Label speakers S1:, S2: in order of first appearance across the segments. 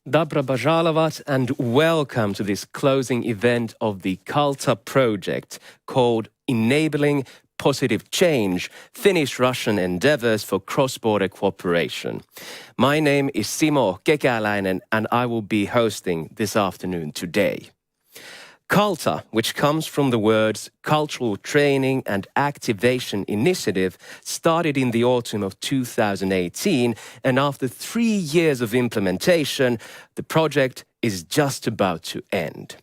S1: Добро пожаловать and welcome to this closing event of the CULTA project called Enabling Positive Change, Finnish-Russian Endeavours for Cross-Border Cooperation. My name is Simo Kekäläinen and I will be hosting this afternoon today. CULTA, which comes from the words Cultural Training and Activation Initiative, started in the autumn of 2018, and after 3 years of implementation, the project is just about to end.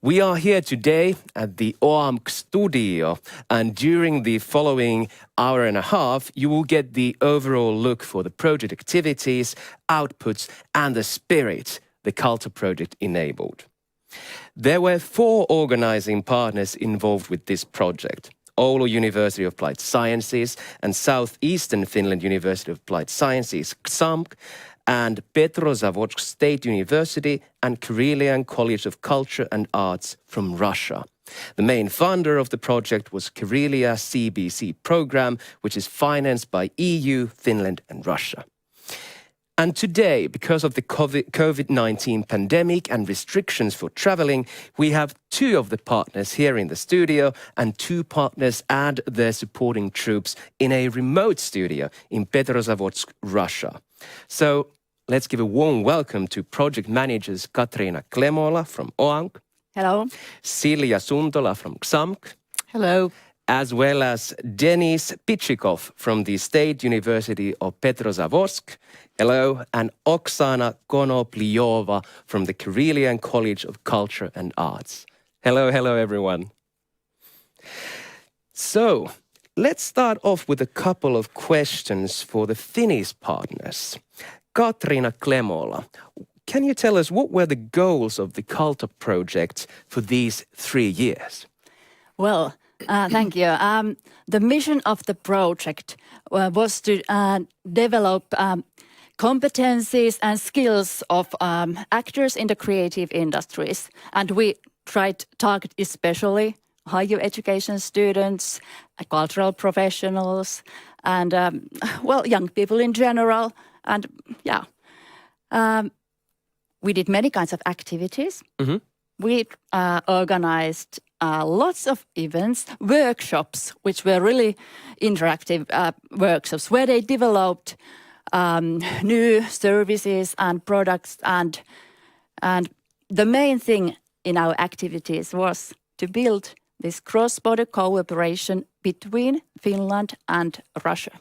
S1: We are here today at the OAMK studio, and during the following hour and a half, you will get the overall look for the project activities, outputs, and the spirit the CULTA project enabled. There were 4 organizing partners involved with this project: Oulu University of Applied Sciences and Southeastern Finland University of Applied Sciences, KSAMK, and Petrozavodsk State University and Karelian College of Culture and Arts from Russia. The main funder of the project was KareliaCBC Program, which is financed by EU, Finland and Russia. And today, because of the COVID-19 pandemic and restrictions for traveling, we have 2 of the partners here in the studio and 2 partners and their supporting troops in a remote studio in Petrozavodsk, Russia. So let's give a warm welcome to project managers Katriina Klemola from OAMK.
S2: Hello.
S1: Silja Suntola from KSAMK.
S2: Hello.
S1: As well as Denis Pichikov from the State University of Petrozavodsk. Hello. And Oksana Konopliova from the Karelian College of Culture and Arts. Hello, hello everyone. So, let's start off with a couple of questions for the Finnish partners. Katriina Klemola, can you tell us what were the goals of the CULTA project for these 3 years?
S2: Well, thank you. The mission of the project was to develop competencies and skills of actors in the creative industries. And we tried to target especially higher education students, cultural professionals, and, young people in general. And, we did many kinds of activities. Mm-hmm. We organized lots of events, workshops, which were really interactive workshops where they developed new services and products. And the main thing in our activities was to build this cross-border cooperation between Finland and Russia.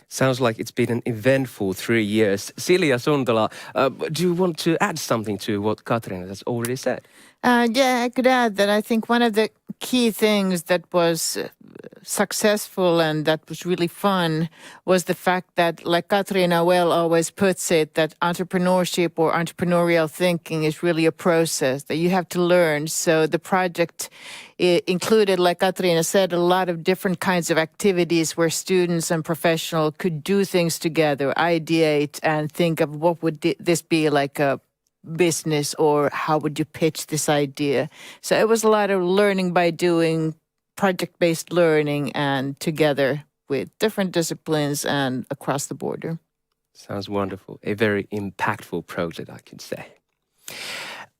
S1: Sounds like it's been an eventful 3 years. Silja Suntola, do you want to add something to what Katriina has already said?
S3: I could add that I think one of the key things that was successful and that was really fun was the fact that, like Katriina well always puts it, that entrepreneurship or entrepreneurial thinking is really a process that you have to learn. So the project included, like Katriina said, a lot of different kinds of activities where students and professionals could do things together, ideate and think of what would this be like a business, or how would you pitch this idea. So it was a lot of learning by doing, project-based learning, and together with different disciplines and across the border.
S1: Sounds wonderful. A very impactful project, I can say.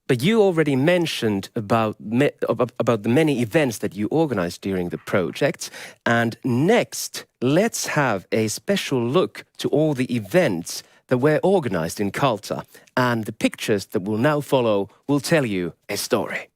S1: But you already mentioned about the many events that you organized during the project. And next, let's have a special look to all the events that were organized in CULTA. And the pictures that will now follow will tell you a story.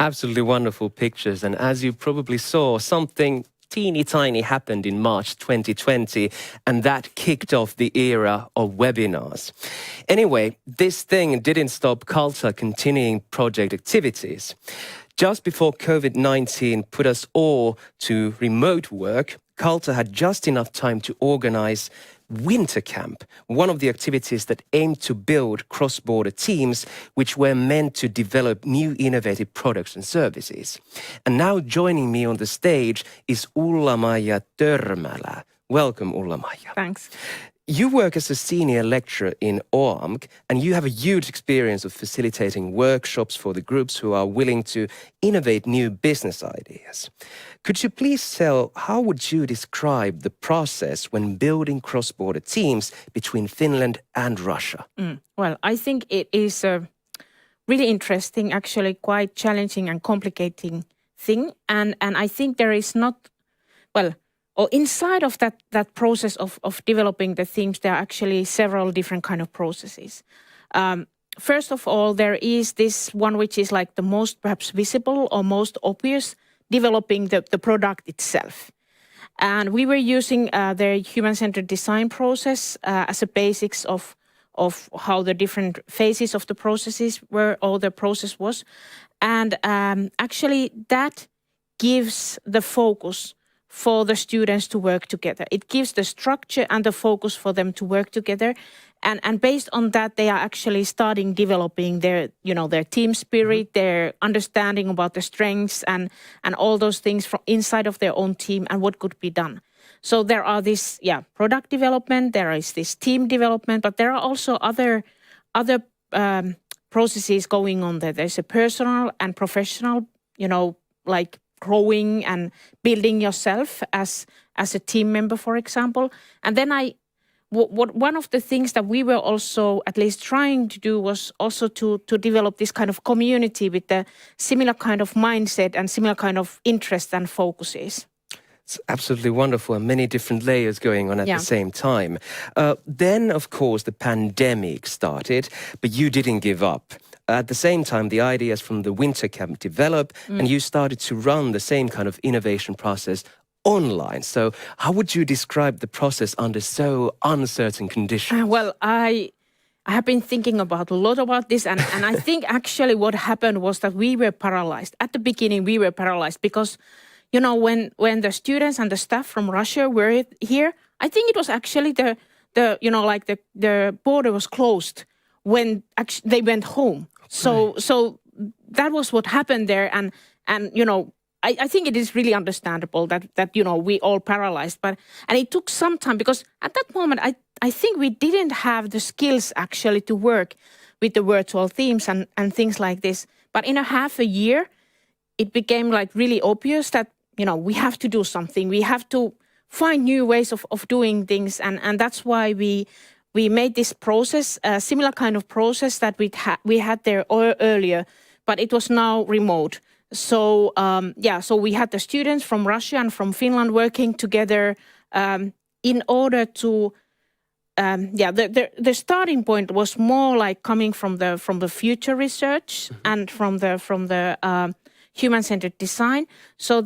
S1: Absolutely wonderful pictures. And as you probably saw, something teeny tiny happened in March 2020, and that kicked off the era of webinars. Anyway, this thing didn't stop CULTA continuing project activities. Just before COVID-19 put us all to remote work, CULTA had just enough time to organize Winter Camp, one of the activities that aimed to build cross-border teams which were meant to develop new innovative products and services. And now joining me on the stage is Ulla-Maija Törmälä. Welcome, Ulla-Maija.
S4: Thanks.
S1: You work as a senior lecturer in OAMK, and you have a huge experience of facilitating workshops for the groups who are willing to innovate new business ideas. Could you please tell, how would you describe the process when building cross-border teams between Finland and Russia?
S4: Well, I think it is a really interesting, actually quite challenging and complicating thing. And I think there is not, well, or inside of that process of developing the themes, there are actually several different kind of processes. First of all, there is this one which is like the most perhaps visible or most obvious, developing the product itself. And we were using the human-centered design process as a basics of how the different phases of the processes were, or the process was. And actually that gives the focus for the students to work together. It gives the structure and the focus for them to work together. And based on that, they are actually starting developing their team spirit, their understanding about the strengths and all those things from inside of their own team and what could be done. So there are this, product development, there is this team development, but there are also other processes going on there. There's a personal and professional, like growing and building yourself as a team member, for example. And then one of the things that we were also at least trying to do was also to develop this kind of community with the similar kind of mindset and similar kind of interests and focuses.
S1: It's absolutely wonderful, and many different layers going on at the same time. Then, of course, the pandemic started, but you didn't give up. At the same time, the ideas from the Winter Camp developed, and you started to run the same kind of innovation process online. So how would you describe the process under so uncertain conditions?
S4: Well, I have been thinking a lot about this, and I think actually what happened was that we were paralyzed. At the beginning, we were paralyzed because, when the students and the staff from Russia were here, I think it was actually the border was closed when they went home. Okay. So that was what happened there, and I think it is really understandable that we all paralyzed, and it took some time because at that moment I think we didn't have the skills actually to work with the virtual themes and things like this. But in a half a year, it became like really obvious that we have to do something. We have to find new ways of doing things, and that's why we made this process, a similar kind of process that we had there earlier, but it was now remote. So, so we had the students from Russia and from Finland working together in order to, the starting point was more like coming from the future research and from the human-centered design. So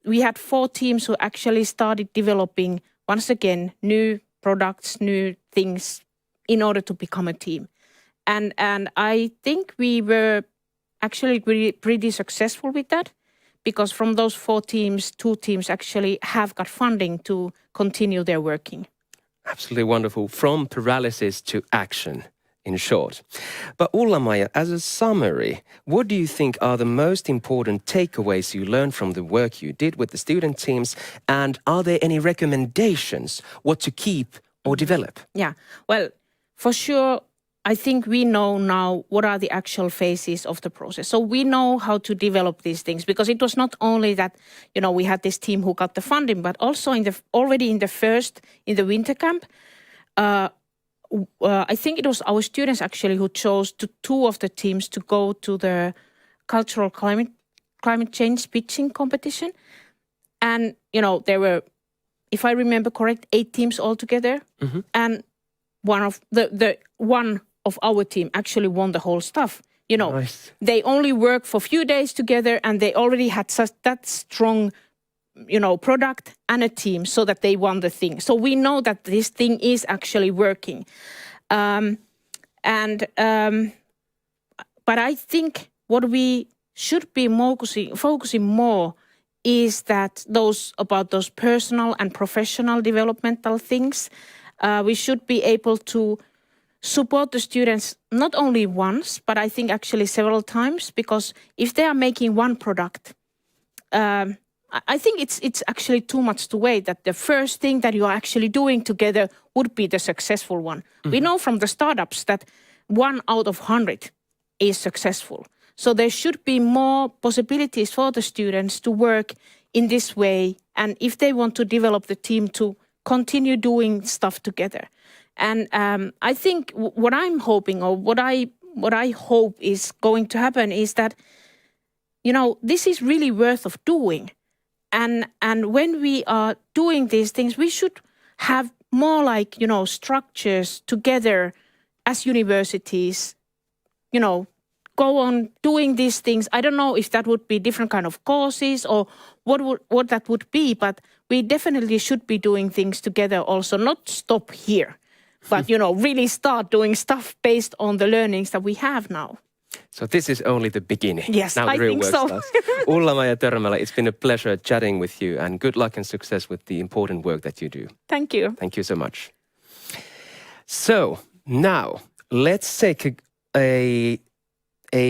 S4: we had 4 teams who actually started developing, once again, new products, new things in order to become a team. And I think we were actually pretty successful with that, because from those 4 teams, 2 teams actually have got funding to continue their working.
S1: Absolutely wonderful. From paralysis to action, in short. But Ulla-Maija, as a summary, what do you think are the most important takeaways you learned from the work you did with the student teams? And are there any recommendations what to keep or develop?
S4: Yeah, well, for sure, I think we know now what are the actual phases of the process. So we know how to develop these things, because it was not only that, we had this team who got the funding, but also already in the Winter Camp, I think it was our students actually who chose 2 of the teams to go to the cultural climate change pitching competition. And, there were, if I remember correct, 8 teams altogether. And one of one of our team actually won the whole stuff
S1: Nice.
S4: They only work for a few days together and they already had that strong, product and a team so that they won the thing. So we know that this thing is actually working. But I think what we should be focusing more is that about those personal and professional developmental things. We should be able to support the students not only once, but I think actually several times, because if they are making one product, I think it's actually too much to wait that the first thing that you are actually doing together would be the successful one. Mm-hmm. We know from the startups that 1 out of 100 is successful. So there should be more possibilities for the students to work in this way. And if they want to develop the team to continue doing stuff together. And I think what I'm hoping, or what I hope is going to happen is that, this is really worth of doing. And when we are doing these things, we should have more like, structures together as universities, go on doing these things. I don't know if that would be different kind of courses or what that would be, but we definitely should be doing things together also, not stop here, but, really start doing stuff based on the learnings that we have now.
S1: So this is only the beginning.
S4: Yes,
S1: now the
S4: I
S1: real
S4: think
S1: work
S4: so.
S1: starts. Ulla-Maija Törmälä, it's been a pleasure chatting with you, and good luck and success with the important work that you do.
S4: Thank you.
S1: Thank you so much. So now let's take a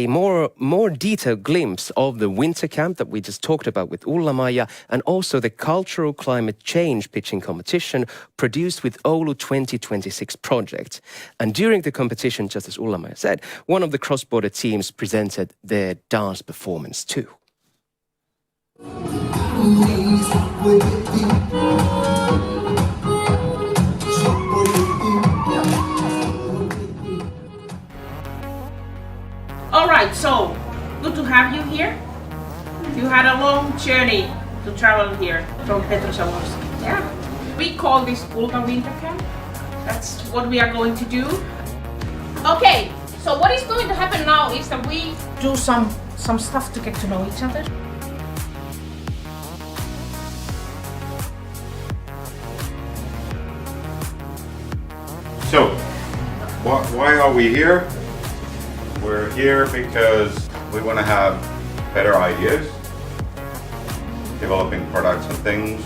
S1: more detailed glimpse of the winter camp that we just talked about with Ulla-Maija, and also the cultural climate change pitching competition produced with Oulu 2026 project. And during the competition, just as Ulla-Maija said, one of the cross-border teams presented their dance performance too.
S4: All right, so good to have you here. You had a long journey to travel here from Petrozavodsk. Yeah. We call this CULTA Winter Camp. That's what we are going to do. Okay, so what is going to happen now is that we do some stuff to get to know each other.
S5: So, why are we here? We're here because we want to have better ideas, developing products and things.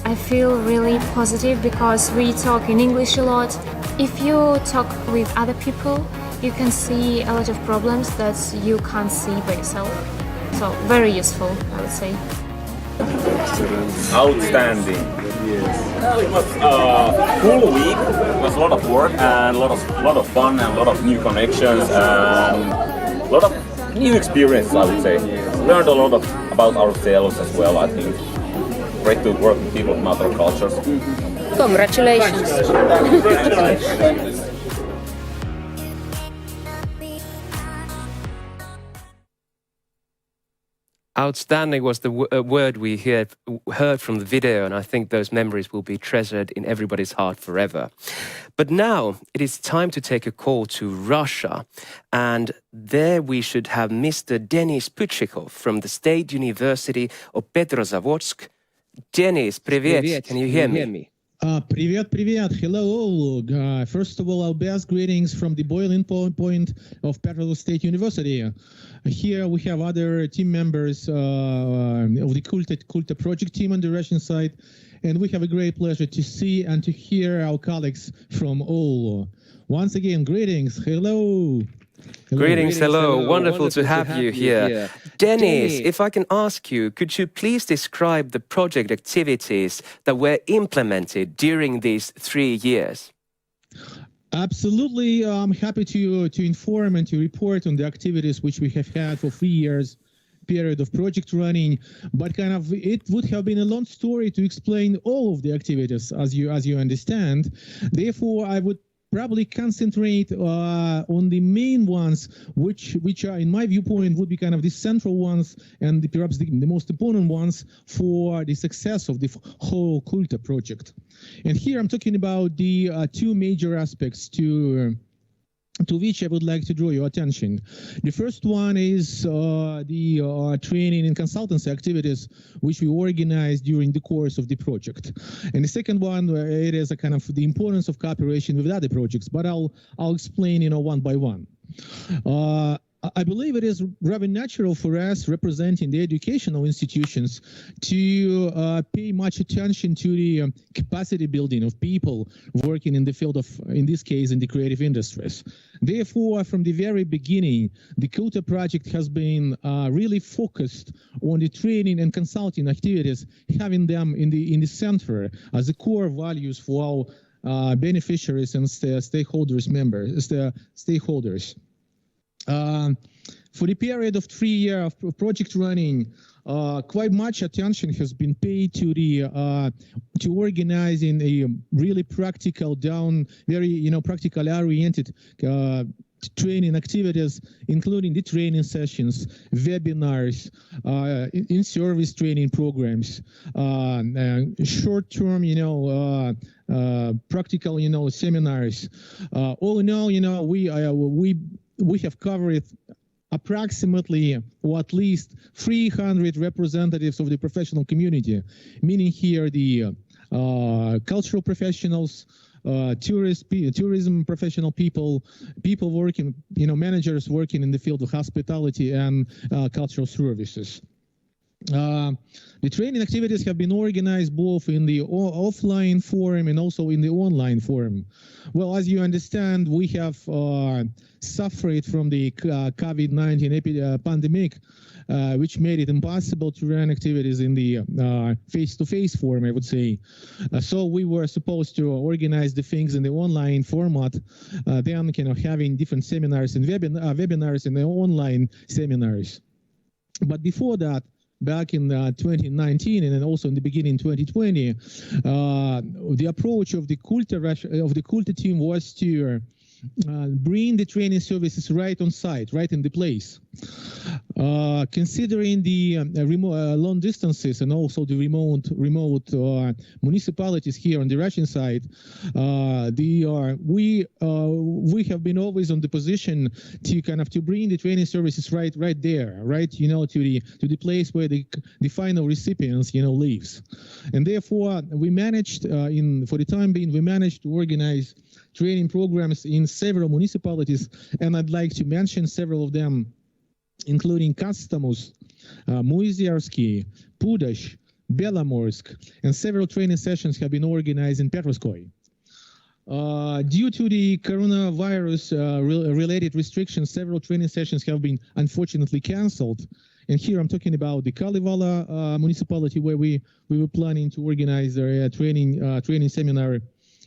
S6: I feel really positive because we talk in English a lot. If you talk with other people, you can see a lot of problems that you can't see by yourself. So very useful, I would say.
S7: Outstanding. It was a full week. It was a lot of work and a lot of fun and a lot of new connections and a lot of new experiences, I would say. Learned a lot about ourselves as well, I think. Great to work with people from other cultures.
S8: Congratulations.
S1: Outstanding was the word we heard from the video, and I think those memories will be treasured in everybody's heart forever. But now it is time to take a call to Russia, and there we should have Mr. Denis Puchikov from the State University of Petrozavodsk. Denis, привет. Can you hear me?
S9: Привет. Hello, all. First of all, our best greetings from the boiling point of Petrozavodsk State University. Here we have other team members of the CULTA project team on the Russian side, and we have a great pleasure to see and to hear our colleagues from Oulu. Once again, greetings. Hello.
S1: Greetings, hello. Wonderful to have you here. Denis, if I can ask you, could you please describe the project activities that were implemented during these 3 years?
S9: Absolutely. I'm happy to inform and to report on the activities which we have had for 3 years. period of project running, but kind of it would have been a long story to explain all of the activities, as you understand. Therefore, I would probably concentrate on the main ones, which are, in my viewpoint, would be kind of the central ones and perhaps the most important ones for the success of the whole CULTA project. And here I'm talking about the two major aspects to which I would like to draw your attention. The first one is the training and consultancy activities which we organized during the course of the project. And the second one, it is a kind of the importance of cooperation with other projects, but I'll explain, one by one. I believe it is rather natural for us representing the educational institutions to pay much attention to the capacity building of people working in the field of, in this case, in the creative industries. Therefore, from the very beginning, the CULTA project has been really focused on the training and consulting activities, having them in the center as the core values for our beneficiaries and stakeholders. For the period of 3 years of project running, quite much attention has been paid to the to organizing a really practical, very practical oriented training activities, including the training sessions, webinars, in-service training programs, short-term, practical, seminars. All in all, we have covered approximately, or at least 300 representatives of the professional community, meaning here the cultural professionals, tourism professional people working, managers working in the field of hospitality and cultural services. The training activities have been organized both in the offline forum and also in the online forum. Well, as you understand, we have suffered from the COVID-19 pandemic, which made it impossible to run activities in the face-to-face forum, I would say. So we were supposed to organize the things in the online format, then having different seminars and webinars and the online seminars. But before that, back in 2019 and then also in the beginning 2020, the approach of the CULTA team was to bring the training services right on site, right in the place. Considering the long distances and also the remote municipalities here on the Russian side, we have been always on the position to bring the training services right there, right, to the place where the final recipients lives, and therefore we managed for the time being we managed to organize training programs in several municipalities, and I'd like to mention several of them, including Kastamus, Muizyarsky, Pudash, Belomorsk, and several training sessions have been organized in Petrozavodsk. Due to the coronavirus related restrictions, several training sessions have been unfortunately cancelled. And here I'm talking about the Kalevala municipality, where we were planning to organize a training seminar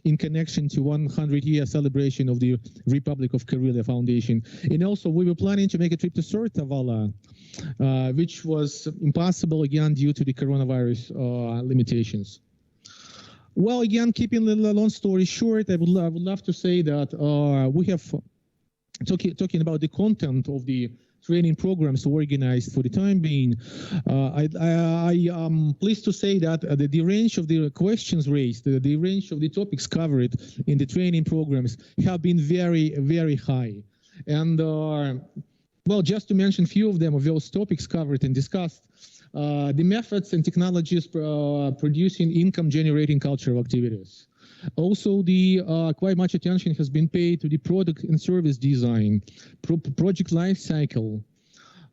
S9: in connection to 100-year celebration of the Republic of Karelia Foundation. And also we were planning to make a trip to Sortavala, which was impossible again due to the coronavirus limitations. Well, again, keeping the long story short, I would love to say that we have, talking about the content of the training programs organized for the time being, I am pleased to say that the range of the questions raised, the range of the topics covered in the training programs have been very, very high. And well, just to mention a few of them, of those topics covered and discussed, the methods and technologies producing income-generating cultural activities. Also, quite much attention has been paid to the product and service design, project life cycle.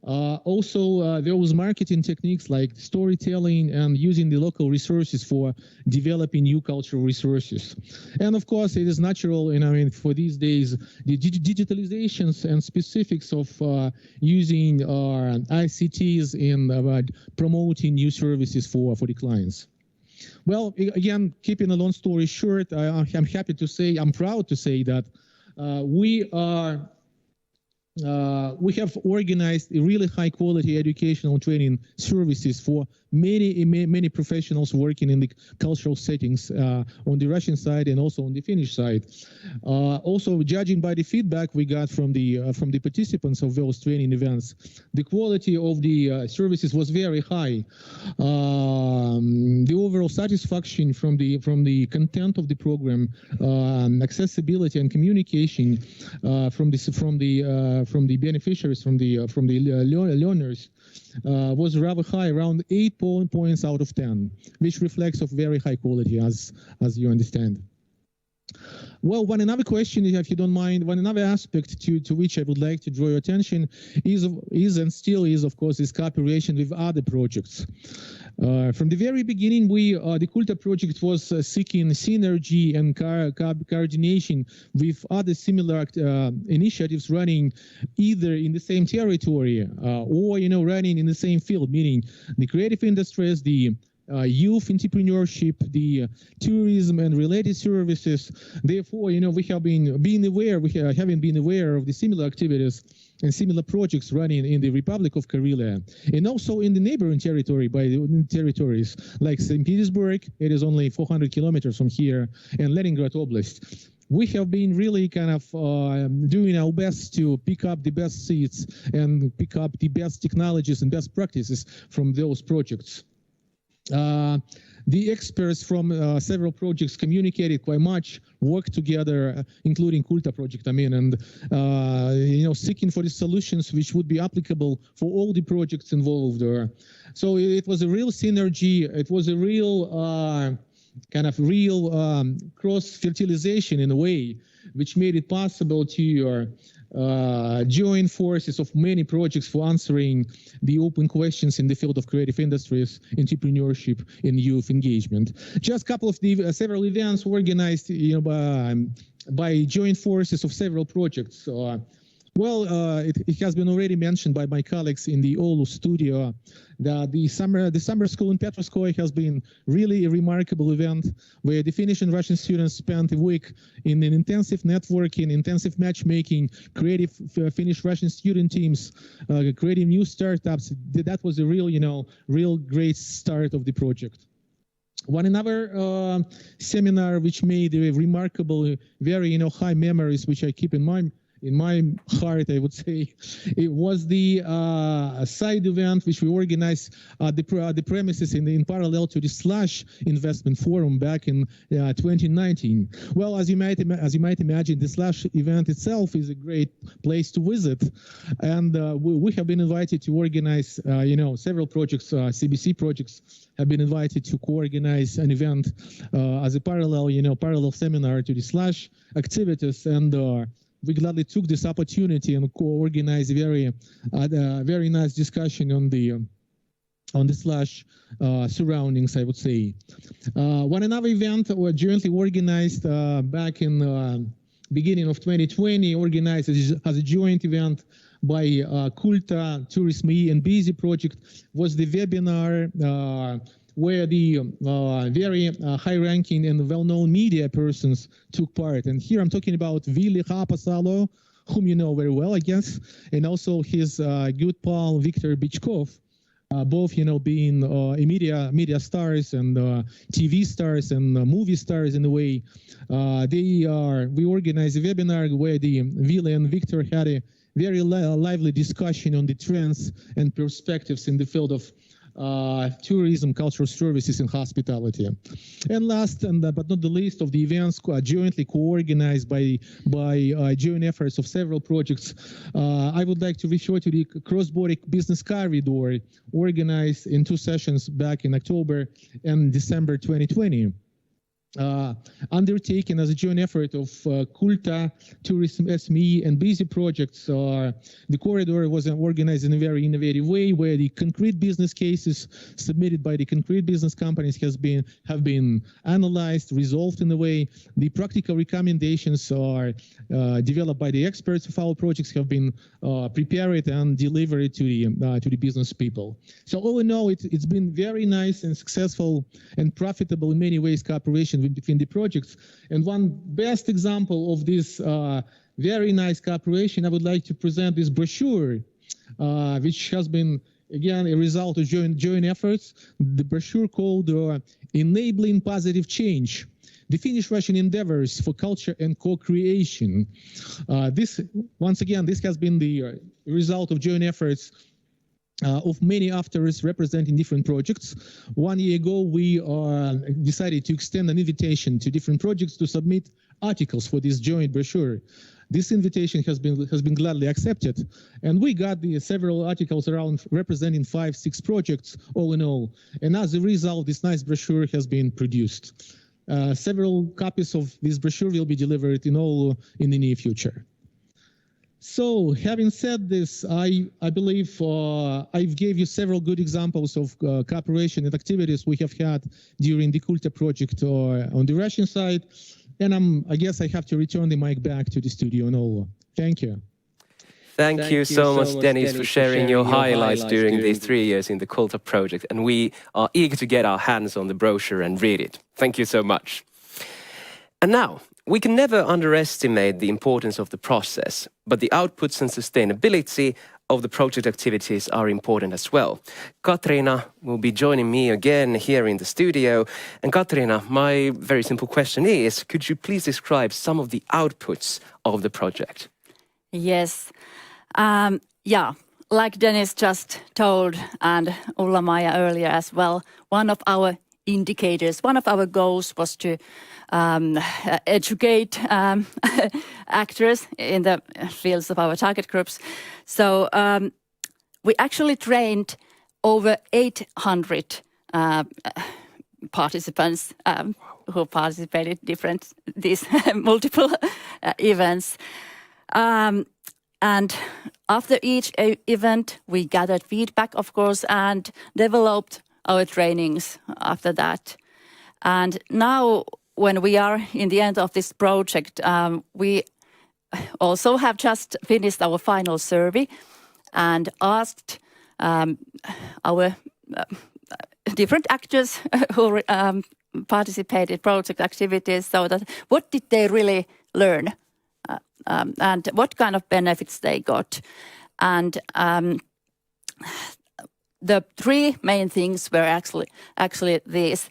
S9: Also, there was marketing techniques like storytelling and using the local resources for developing new cultural resources. And of course, it is natural, for these days, the digitalizations and specifics of using ICTs in promoting new services for the clients. Well, again, keeping a long story short, I'm happy to say, I'm proud to say that we are we have organized a really high quality educational training services for many professionals working in the cultural settings on the Russian side and also on the Finnish side. Also, judging by the feedback we got from the participants of those training events, the quality of the services was very high. The overall satisfaction from the content of the program, accessibility and communication from the beneficiaries, from the learners, was rather high, around 8 points out of 10, which reflects of very high quality, as you understand. Well, one another question, if you don't mind, one another aspect to which I would like to draw your attention is and still is, of course, is cooperation with other projects. From the very beginning, the CULTA project was seeking synergy and coordination with other similar initiatives running either in the same territory or running in the same field, meaning the creative industries, the youth entrepreneurship, the tourism and related services. Therefore, we have been aware of the similar activities and similar projects running in the Republic of Karelia, and also in the neighboring territories like St. Petersburg. It is only 400 kilometers from here, and Leningrad Oblast. We have been really kind of doing our best to pick up the best seeds and pick up the best technologies and best practices from those projects. The experts from several projects communicated quite much, worked together, including CULTA project, and seeking for the solutions which would be applicable for all the projects involved. So it was a real synergy. It was a real cross-fertilization in a way, which made it possible to join forces of many projects for answering the open questions in the field of creative industries, entrepreneurship, and youth engagement. Just a couple of several events organized by joint forces of several projects. It has been already mentioned by my colleagues in the Oulu studio that the summer school in Petrozavodsk has been really a remarkable event where the Finnish and Russian students spent a week in an intensive networking, intensive matchmaking, creative Finnish-Russian student teams, creating new startups. That was a real great start of the project. One another seminar which made a remarkable, very high memories, which I keep in my heart, I would say, it was the side event which we organized at the premises in parallel to the Slash Investment Forum back in 2019. Well, as you might imagine, the Slash event itself is a great place to visit, and we have been invited to organize, several projects. CBC projects have been invited to co-organize an event as a parallel seminar to the Slash activities, and we gladly took this opportunity and co-organized a very nice discussion on the Slash surroundings, I would say. One another event was jointly organized back in beginning of 2020, organized as a joint event by CULTA, Tourism and Busy project, was the webinar where the very high-ranking and well-known media persons took part. And here I'm talking about Vili Hapasalo, whom you know very well, I guess, and also his good pal Viktor Bichkov, both being media stars and TV stars and movie stars in a way. We organized a webinar where the Vili and Viktor had a very lively discussion on the trends and perspectives in the field of tourism, cultural services, and hospitality. And last, but not the least, of the events jointly co-organized by joint efforts of several projects, I would like to refer to the cross-border business corridor organized in 2 sessions back in October and December 2020. Undertaken as a joint effort of CULTA, Tourism SME, and Busy projects. The corridor was organized in a very innovative way, where the concrete business cases submitted by the concrete business companies have been analyzed, resolved in a way. The practical recommendations are developed by the experts of our projects, have been prepared and delivered to the business people. So all in all, it's been very nice and successful and profitable in many ways cooperation between the projects. And one best example of this very nice cooperation, I would like to present this brochure, which has been, again, a result of joint efforts. The brochure called Enabling Positive Change, the Finnish-Russian Endeavours for Culture and Co-Creation. This has been the result of joint efforts of many authors representing different projects. 1 year ago, we decided to extend an invitation to different projects to submit articles for this joint brochure. This invitation has been gladly accepted, and we got several articles around representing 5-6 projects all in all. And as a result, this nice brochure has been produced. Several copies of this brochure will be delivered in Oulu in the near future. So, having said this, I believe I've gave you several good examples of cooperation and activities we have had during the CULTA project on the Russian side, and I guess I have to return the mic back to the studio in Oulu. Thank you.
S1: Thank you so much, Dennis, for sharing your highlights during these 3 years in the CULTA project, and we are eager to get our hands on the brochure and read it. Thank you so much. And now, we can never underestimate the importance of the process, but the outputs and sustainability of the project activities are important as well. Katriina will be joining me again here in the studio. And Katriina, my very simple question is, could you please describe some of the outputs of the project?
S2: Yes. Like Dennis just told, and Ulla-Maija earlier as well, one of our indicators, one of our goals was to educate actors in the fields of our target groups. So we actually trained over 800 participants who participated these multiple events. And after each event, we gathered feedback, of course, and developed our trainings after that. And now, when we are in the end of this project, we also have just finished our final survey and asked our different actors who participated project activities, so that what did they really learn and what kind of benefits they got. And the 3 main things were actually these.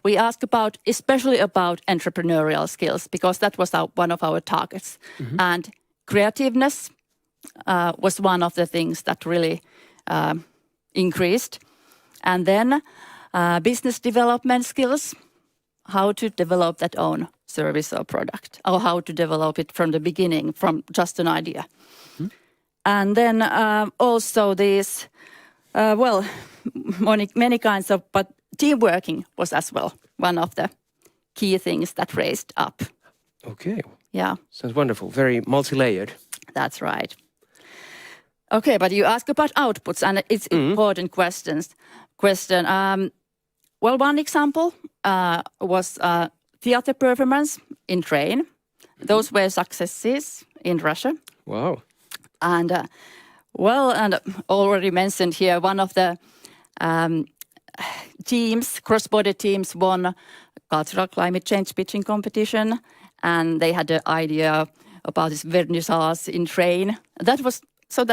S2: We asked especially about entrepreneurial skills, because that was one of our targets. Mm-hmm. And creativeness was one of the things that really increased. And then business development skills, how to develop that own service or product, or how to develop it from the beginning, from just an idea. Mm-hmm. And then also these, many kinds of, but teamworking was as well one of the key things that raised up.
S1: Okay.
S2: Yeah.
S1: Sounds wonderful. Very multi-layered.
S2: That's right. Okay, but you ask about outputs, and it's important question. One example was theater performance in train. Those were successes in Russia.
S1: Wow.
S2: And and already mentioned here, one of the teams, cross-border teams, won cultural climate change pitching competition, and they had the idea about this vernissage in train. That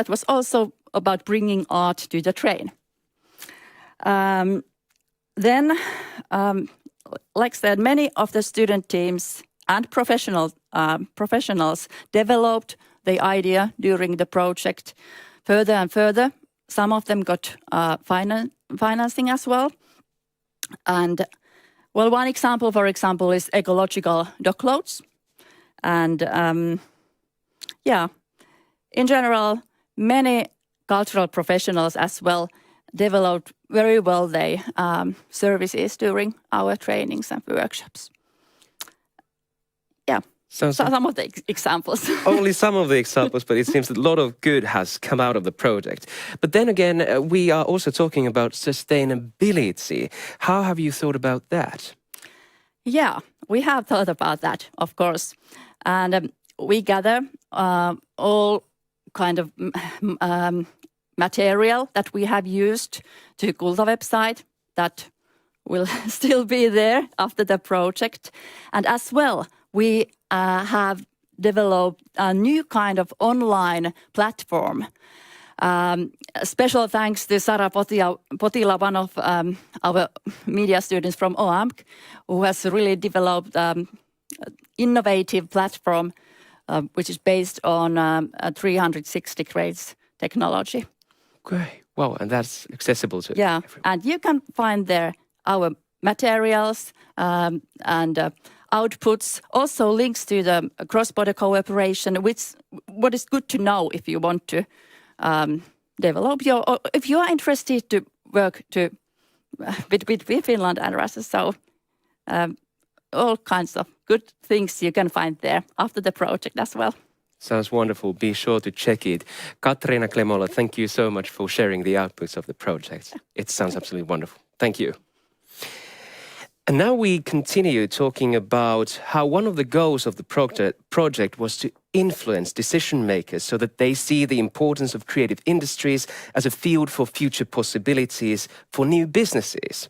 S2: was also about bringing art to the train. Then, like I said, many of the student teams and professionals developed the idea during the project further and further. Some of them got financing as well. And, one example, for example, is ecological dock loads. And, in general, many cultural professionals as well developed very well their services during our trainings and workshops. Yeah, so some of the examples.
S1: Only some of the examples, but it seems that a lot of good has come out of the project. But then again, we are also talking about sustainability. How have you thought about that?
S2: Yeah, we have thought about that, of course. And we gather all kind of material that we have used to CULTA website that will still be there after the project. And as well, we have developed a new kind of online platform. Special thanks to Sara Potila, one of our media students from OAMK, who has really developed innovative platform which is based on a 360 degrees technology.
S1: Great. Wow, and that's accessible to
S2: everyone. And you can find there our materials and outputs, also links to the cross-border cooperation, what is good to know if you want to develop or if you are interested to work with Finland and Russia. So all kinds of good things you can find there after the project as well.
S1: Sounds wonderful. Be sure to check it. Katriina Klemola, thank you so much for sharing the outputs of the project. It sounds absolutely wonderful. Thank you. And now we continue talking about how one of the goals of the project was to influence decision makers so that they see the importance of creative industries as a field for future possibilities for new businesses.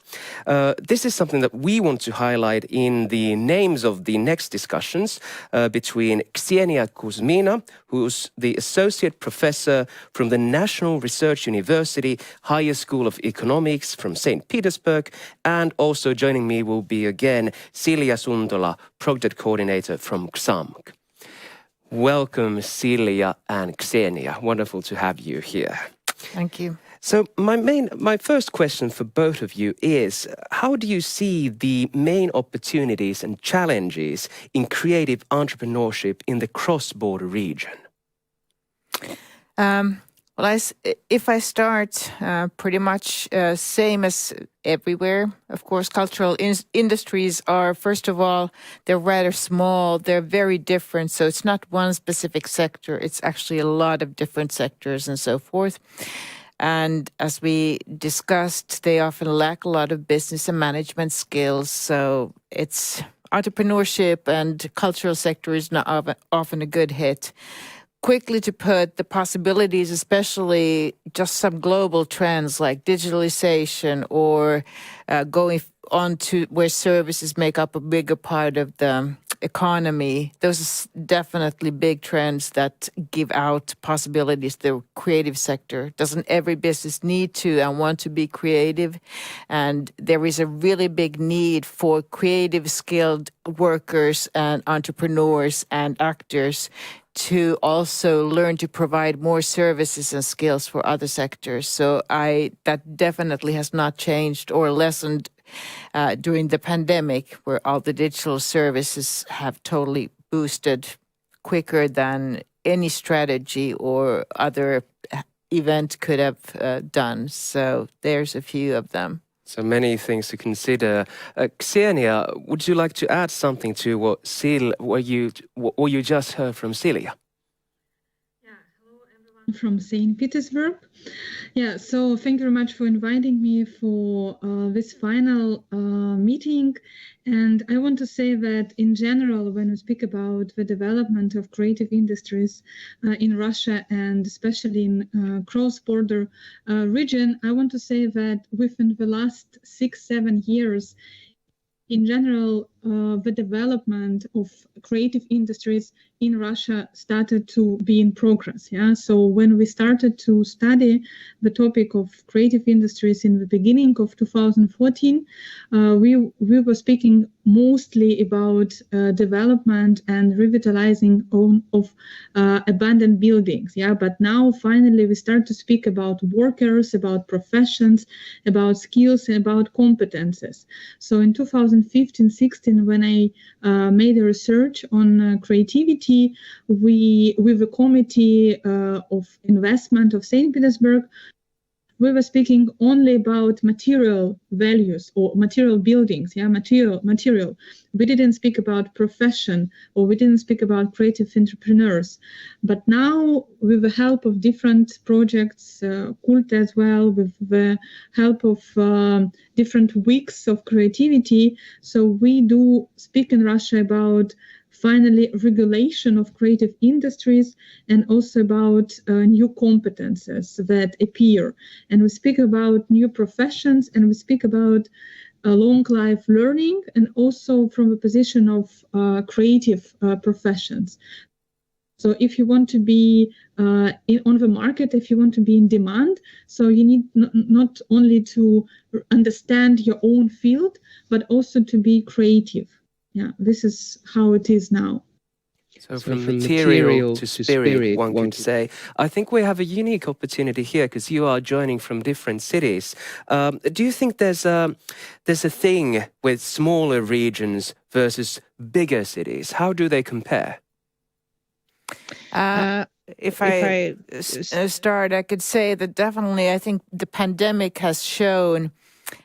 S1: This is something that we want to highlight in the names of the next discussions between Ksenia Kuzmina, who's the Associate Professor from the National Research University Higher School of Economics from St. Petersburg, and also joining me will be again Silja Suntola, Project Coordinator from XAMK. Welcome, Silja and Ksenia. Wonderful to have you here.
S3: Thank you.
S1: So my first question for both of you is, how do you see the main opportunities and challenges in creative entrepreneurship in the cross-border region?
S3: Well, if I start pretty much same as everywhere, of course, cultural industries are, first of all, they're rather small, they're very different. So it's not one specific sector, it's actually a lot of different sectors and so forth. And as we discussed, they often lack a lot of business and management skills. So it's entrepreneurship and cultural sector is not often a good hit. Quickly to put the possibilities, especially just some global trends like digitalization or going on to where services make up a bigger part of the economy. Those are definitely big trends that give out possibilities. The creative sector. Doesn't every business need to and want to be creative? And there is a really big need for creative skilled workers and entrepreneurs and actors to also learn to provide more services and skills for other sectors. So that definitely has not changed or lessened during the pandemic, where all the digital services have totally boosted quicker than any strategy or other event could have done. So there's a few of them.
S1: So many things to consider. Ksenia, would you like to add something to what you just heard from Silja?
S10: Yeah, hello everyone from St. Petersburg. Yeah, so thank you very much for inviting me for this final meeting. And I want to say that in general, when we speak about the development of creative industries in Russia and especially in cross-border region, I want to say that within the last 6-7 years, in general, the development of creative industries in Russia started to be in progress. Yeah, so when we started to study the topic of creative industries in the beginning of 2014, we were speaking mostly about development and revitalizing of abandoned buildings. Yeah, but now finally we start to speak about workers, about professions, about skills, and about competences. So in 2015-16, when I made a research on creativity, we, with the Committee of Investment of St. Petersburg, we were speaking only about material values or material buildings, yeah, material. We didn't speak about profession or we didn't speak about creative entrepreneurs. But now, with the help of different projects, CULTA as well, with the help of different weeks of creativity, so we do speak in Russia about finally regulation of creative industries and also about new competences that appear. And we speak about new professions and we speak about long life learning and also from a position of creative professions. So if you want to be on the market, if you want to be in demand, so you need not only to understand your own field, but also to be creative. Yeah, this is how it is now.
S1: So from material to spirit, one could say. I think we have a unique opportunity here because you are joining from different cities. Do you think there's a thing with smaller regions versus bigger cities? How do they compare?
S3: If I start, I could say that definitely I think the pandemic has shown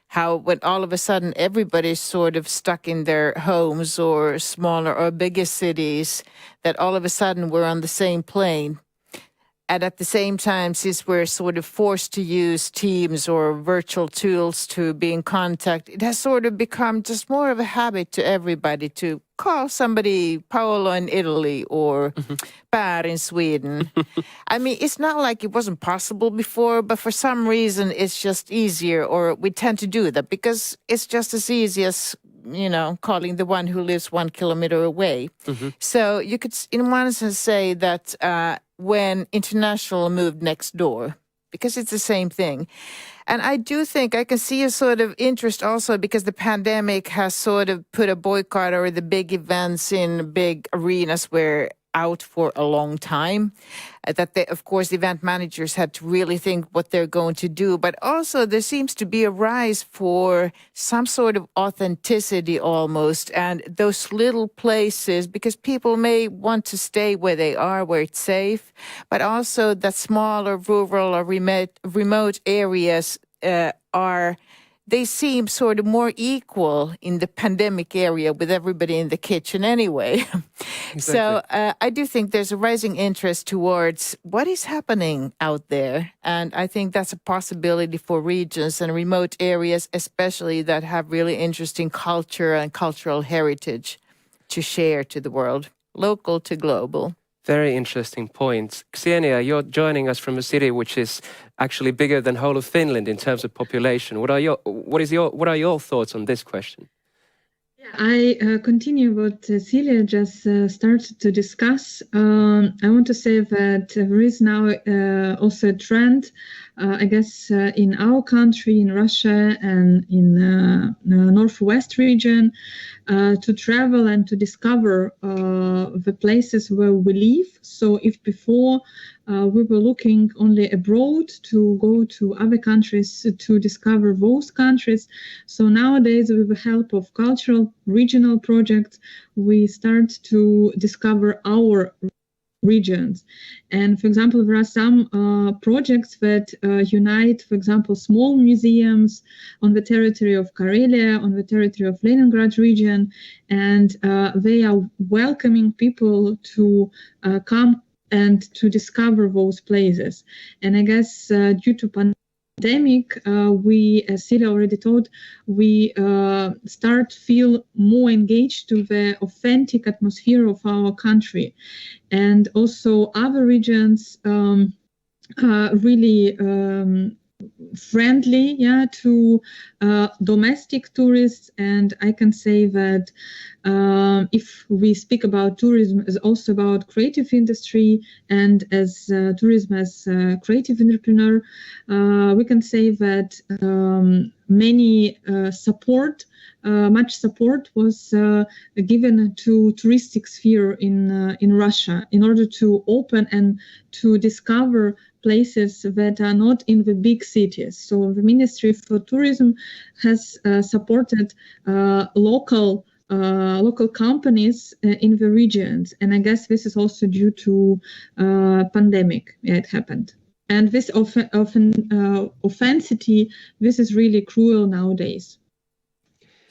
S3: how when all of a sudden everybody's sort of stuck in their homes or smaller or bigger cities, that all of a sudden we're on the same plane. And at the same time, since we're sort of forced to use Teams or virtual tools to be in contact, it has sort of become just more of a habit to everybody to call somebody Paolo in Italy or Per in Sweden. I mean, it's not like it wasn't possible before, but for some reason it's just easier, or we tend to do that because it's just as easy as, you know, calling the one who lives 1 kilometer away. So you could, in one sense, say that when international moved next door, because it's the same thing. And I do think I can see a sort of interest also because the pandemic has sort of put a boycott or the big events in big arenas were out for a long time. That they, of course, event managers had to really think what they're going to do. But also there seems to be a rise for some sort of authenticity almost. And those little places, because people may want to stay where they are, where it's safe, but also that smaller rural or remote areas they seem sort of more equal in the pandemic area with everybody in the kitchen anyway. Exactly. So I do think there's a rising interest towards what is happening out there. And I think that's a possibility for regions and remote areas, especially that have really interesting culture and cultural heritage to share to the world, local to global.
S1: Very interesting points. Ksenia, you're joining us from a city which is actually bigger than whole of Finland in terms of population. What are your thoughts on this question?
S10: I continue what Celia just started to discuss. I want to say that there is now also a trend, I guess, in our country, in Russia and in the northwest region, to travel and to discover the places where we live. So if before we were looking only abroad to go to other countries to discover those countries, so nowadays with the help of cultural regional projects, we start to discover our regions. And for example, there are some projects that unite, for example, small museums on the territory of Karelia, on the territory of Leningrad region, and they are welcoming people to come and to discover those places. And I guess due to pandemic, we, as Celia already told, we start feel more engaged to the authentic atmosphere of our country. And also other regions really friendly, to domestic tourists. And I can say that if we speak about tourism as also about creative industry and as tourism as creative entrepreneur, we can say that many much support was given to touristic sphere in Russia in order to open and to discover places that are not in the big cities. So the Ministry for Tourism has supported local companies in the regions, and I guess this is also due to pandemic. It happened, and this authenticity, this is really cruel nowadays.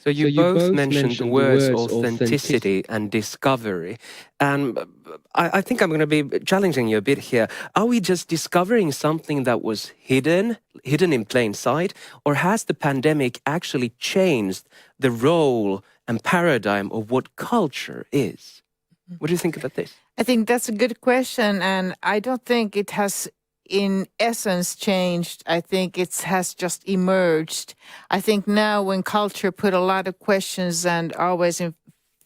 S1: So you both mentioned the words authenticity and discovery. And I think I'm going to be challenging you a bit here. Are we just discovering something that was hidden in plain sight? Or has the pandemic actually changed the role and paradigm of what culture is? What do you think about this?
S3: I think that's a good question. And I don't think it has in essence changed. I think it has just emerged. I think now when culture put a lot of questions and always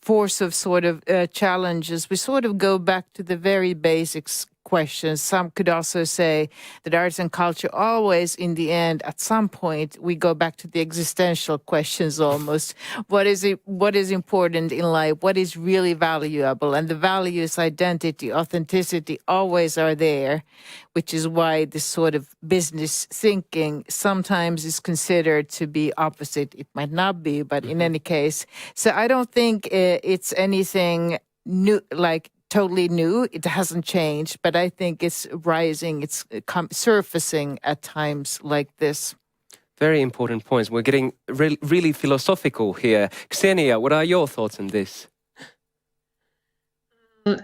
S3: force of sort of challenges, we sort of go back to the very basics questions. Some could also say that arts and culture always, in the end, at some point, we go back to the existential questions almost. What is important in life? What is really valuable? And the values, identity, authenticity always are there, which is why this sort of business thinking sometimes is considered to be opposite. It might not be, but in any case. So I don't think it's anything new, like totally new. It hasn't changed, but I think it's rising. It's surfacing at times like this.
S1: Very important points. We're getting really philosophical here. Ksenia, what are your thoughts on this?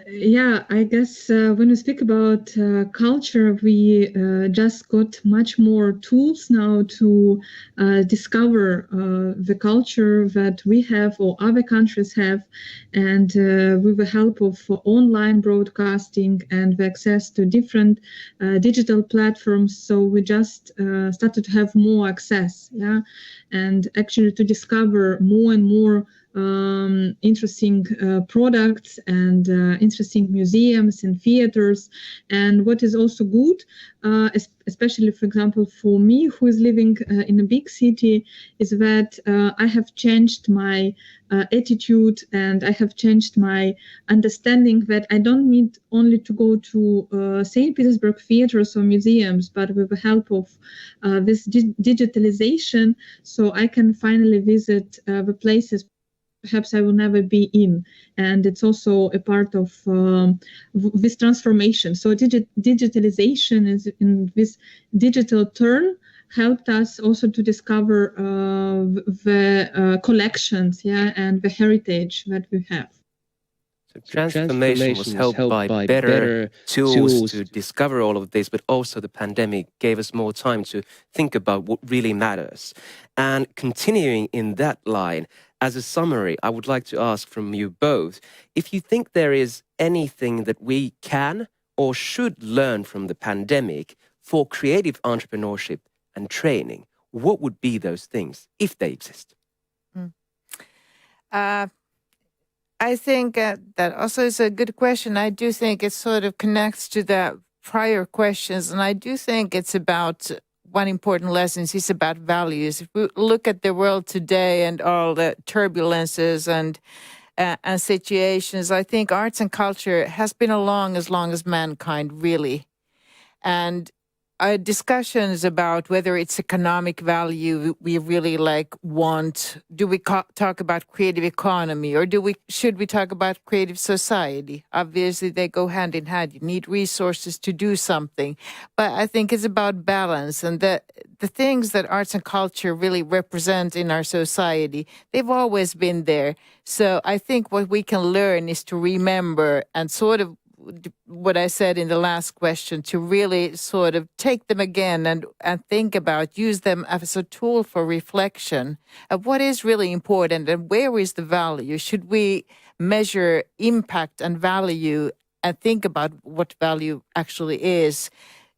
S10: Yeah, I guess when we speak about culture, we just got much more tools now to discover the culture that we have or other countries have. And with the help of online broadcasting and the access to different digital platforms, so we just started to have more access, yeah, and actually to discover more and more interesting products and interesting museums and theaters. And what is also good, especially, for example, for me, who is living in a big city, is that I have changed my attitude and I have changed my understanding that I don't need only to go to St. Petersburg theaters or museums, but with the help of this digitalization, so I can finally visit the places perhaps I will never be in. And it's also a part of this transformation. So digitalization is in this digital turn helped us also to discover the collections, yeah, and the heritage that we have.
S1: So transformation was helped by better tools to discover all of this, but also the pandemic gave us more time to think about what really matters. And continuing in that line, as a summary, I would like to ask from you both, if you think there is anything that we can or should learn from the pandemic for creative entrepreneurship and training, what would be those things, if they exist?
S3: I think that also is a good question. I do think it sort of connects to the prior questions, and I do think it's about one important lesson is about values. If we look at the world today and all the turbulences and situations, I think arts and culture has been along as long as mankind, really. And discussions about whether it's economic value we really want. Do we talk about creative economy, or should we talk about creative society? Obviously, they go hand in hand. You need resources to do something. But I think it's about balance, and the things that arts and culture really represent in our society, they've always been there. So I think what we can learn is to remember and sort of what I said in the last question, to really sort of take them again and think about, use them as a tool for reflection of what is really important and where is the value. Should we measure impact and value and think about what value actually is,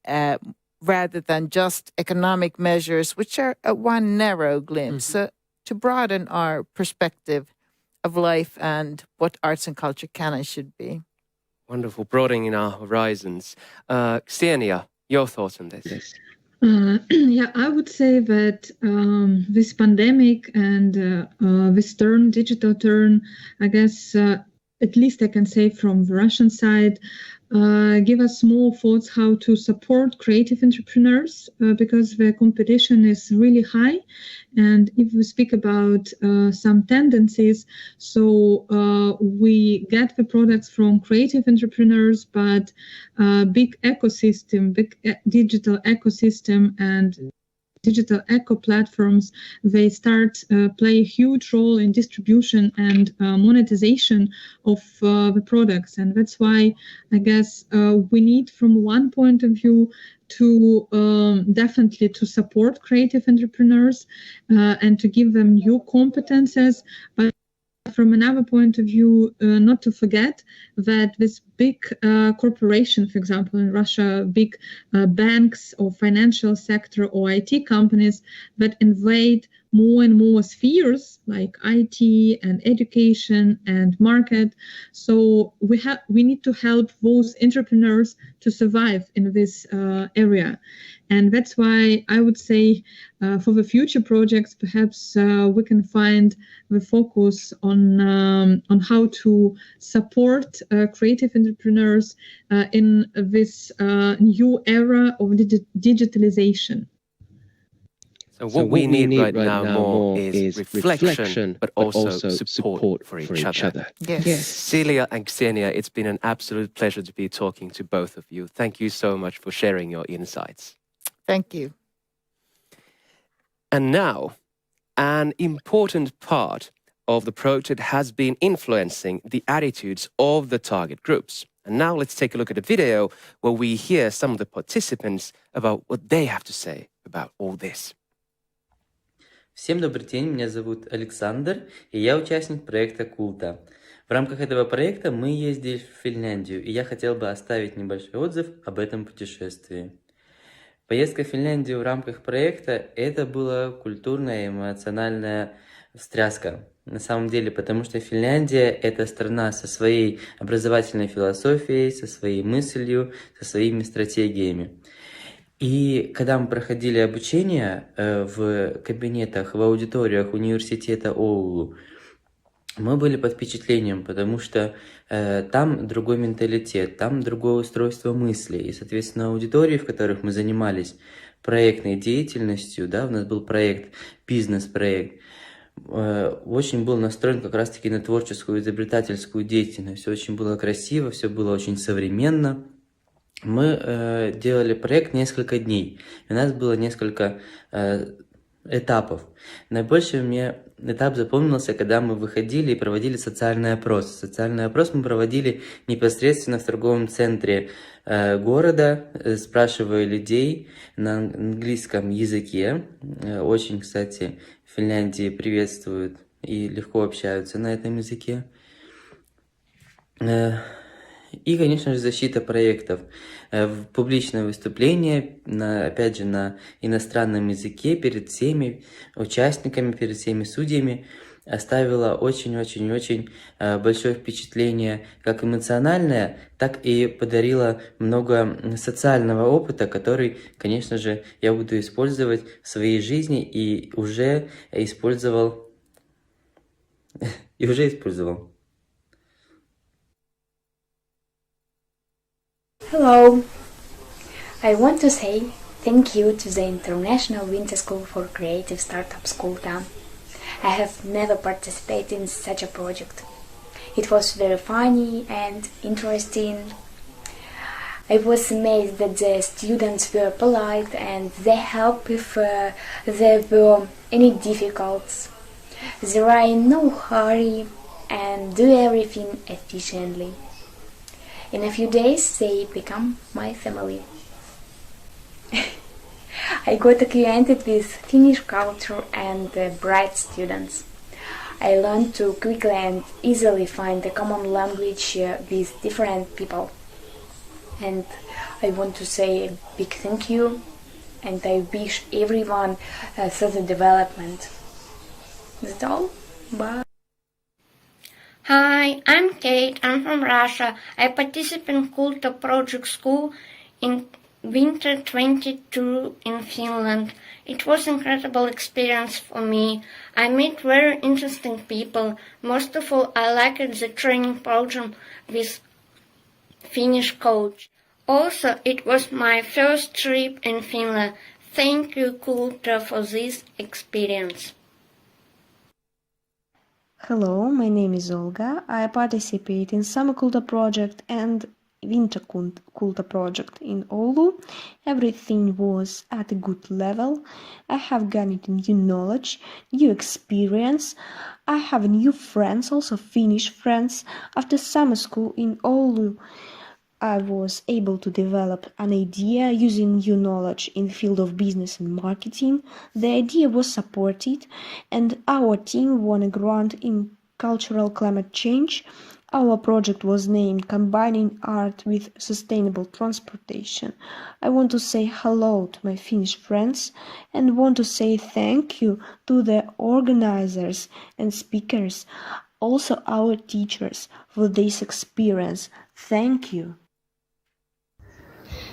S3: rather than just economic measures, which are one narrow glimpse. So to broaden our perspective of life and what arts and culture can and should be.
S1: Wonderful, broadening our horizons. Ksenia, your thoughts on this?
S10: Yeah, I would say that this pandemic and this digital turn, I guess, at least I can say from the Russian side, give us more thoughts how to support creative entrepreneurs because the competition is really high. And if we speak about some tendencies, so we get the products from creative entrepreneurs, but big ecosystem, big digital ecosystem and digital eco platforms, they start play a huge role in distribution and monetization of the products. And that's why I guess we need from one point of view to definitely to support creative entrepreneurs and to give them new competences, but from another point of view, not to forget that this big corporation, for example, in Russia, big banks or financial sector or IT companies that invade more and more spheres like IT and education and market. So we need to help those entrepreneurs to survive in this area. And that's why I would say for the future projects, perhaps we can find the focus on how to support creative entrepreneurs in this new era of digitalization.
S1: So what we need right now more is reflection, but also support for each other.
S3: Yes.
S1: Celia and Xenia, it's been an absolute pleasure to be talking to both of you. Thank you so much for sharing your insights.
S3: Thank you.
S1: And now, an important part of the project has been influencing the attitudes of the target groups. And now let's take a look at a video where we hear some of the participants about what they have to say about all this.
S11: Всем добрый день, меня зовут Александр, и я участник проекта CULTA. В рамках этого проекта мы ездили в Финляндию, и я хотел бы оставить небольшой отзыв об этом путешествии. Поездка в Финляндию в рамках проекта – это была культурная и эмоциональная встряска. На самом деле, потому что Финляндия – это страна со своей образовательной философией, со своей мыслью, со своими стратегиями. И когда мы проходили обучение в кабинетах, в аудиториях университета Оулу, мы были под впечатлением, потому что там другой менталитет, там другое устройство мысли. И, соответственно, аудитории, в которых мы занимались проектной деятельностью, да, у нас был проект, бизнес-проект, очень был настроен как раз-таки на творческую, изобретательскую деятельность. Все очень было красиво, все было очень современно. Мы делали проект несколько дней. У нас было несколько этапов. Наибольший мне этап запомнился, когда мы выходили и проводили социальный опрос. Социальный опрос мы проводили непосредственно в торговом центре города, спрашивая людей на английском языке. Очень, кстати, в Финляндии приветствуют и легко общаются на этом языке. И, конечно же, защита проектов. Публичное выступление, опять же, на иностранном языке перед всеми участниками, перед всеми судьями оставило очень-очень-очень большое впечатление, как эмоциональное, так и подарило много социального опыта, который, конечно же, я буду использовать в своей жизни и уже использовал.
S12: Hello! I want to say thank you to the International Winter School for Creative Startups CULTA. I have never participated in such a project. It was very funny and interesting. I was amazed that the students were polite and they helped if there were any difficulties. They are in no hurry and do everything efficiently. In a few days, they become my family. I got acquainted with Finnish culture and bright students. I learned to quickly and easily find a common language with different people. And I want to say a big thank you, and I wish everyone further development. That's all. Bye.
S13: Hi, I'm Kate. I'm from Russia. I participate in CULTA Project School in winter 22 in Finland. It was an incredible experience for me. I met very interesting people. Most of all, I liked the training program with Finnish coach. Also, it was my first trip in Finland. Thank you, CULTA, for this experience.
S14: Hello, my name is Olga. I participate in Summer CULTA project and Winter CULTA project in Oulu. Everything was at a good level. I have gained new knowledge, new experience. I have new friends, also Finnish friends. After summer school in Oulu, I was able to develop an idea using new knowledge in the field of business and marketing. The idea was supported and our team won a grant in cultural climate change. Our project was named Combining Art with Sustainable Transportation. I want to say hello to my Finnish friends and want to say thank you to the organizers and speakers, also our teachers, for this experience. Thank you.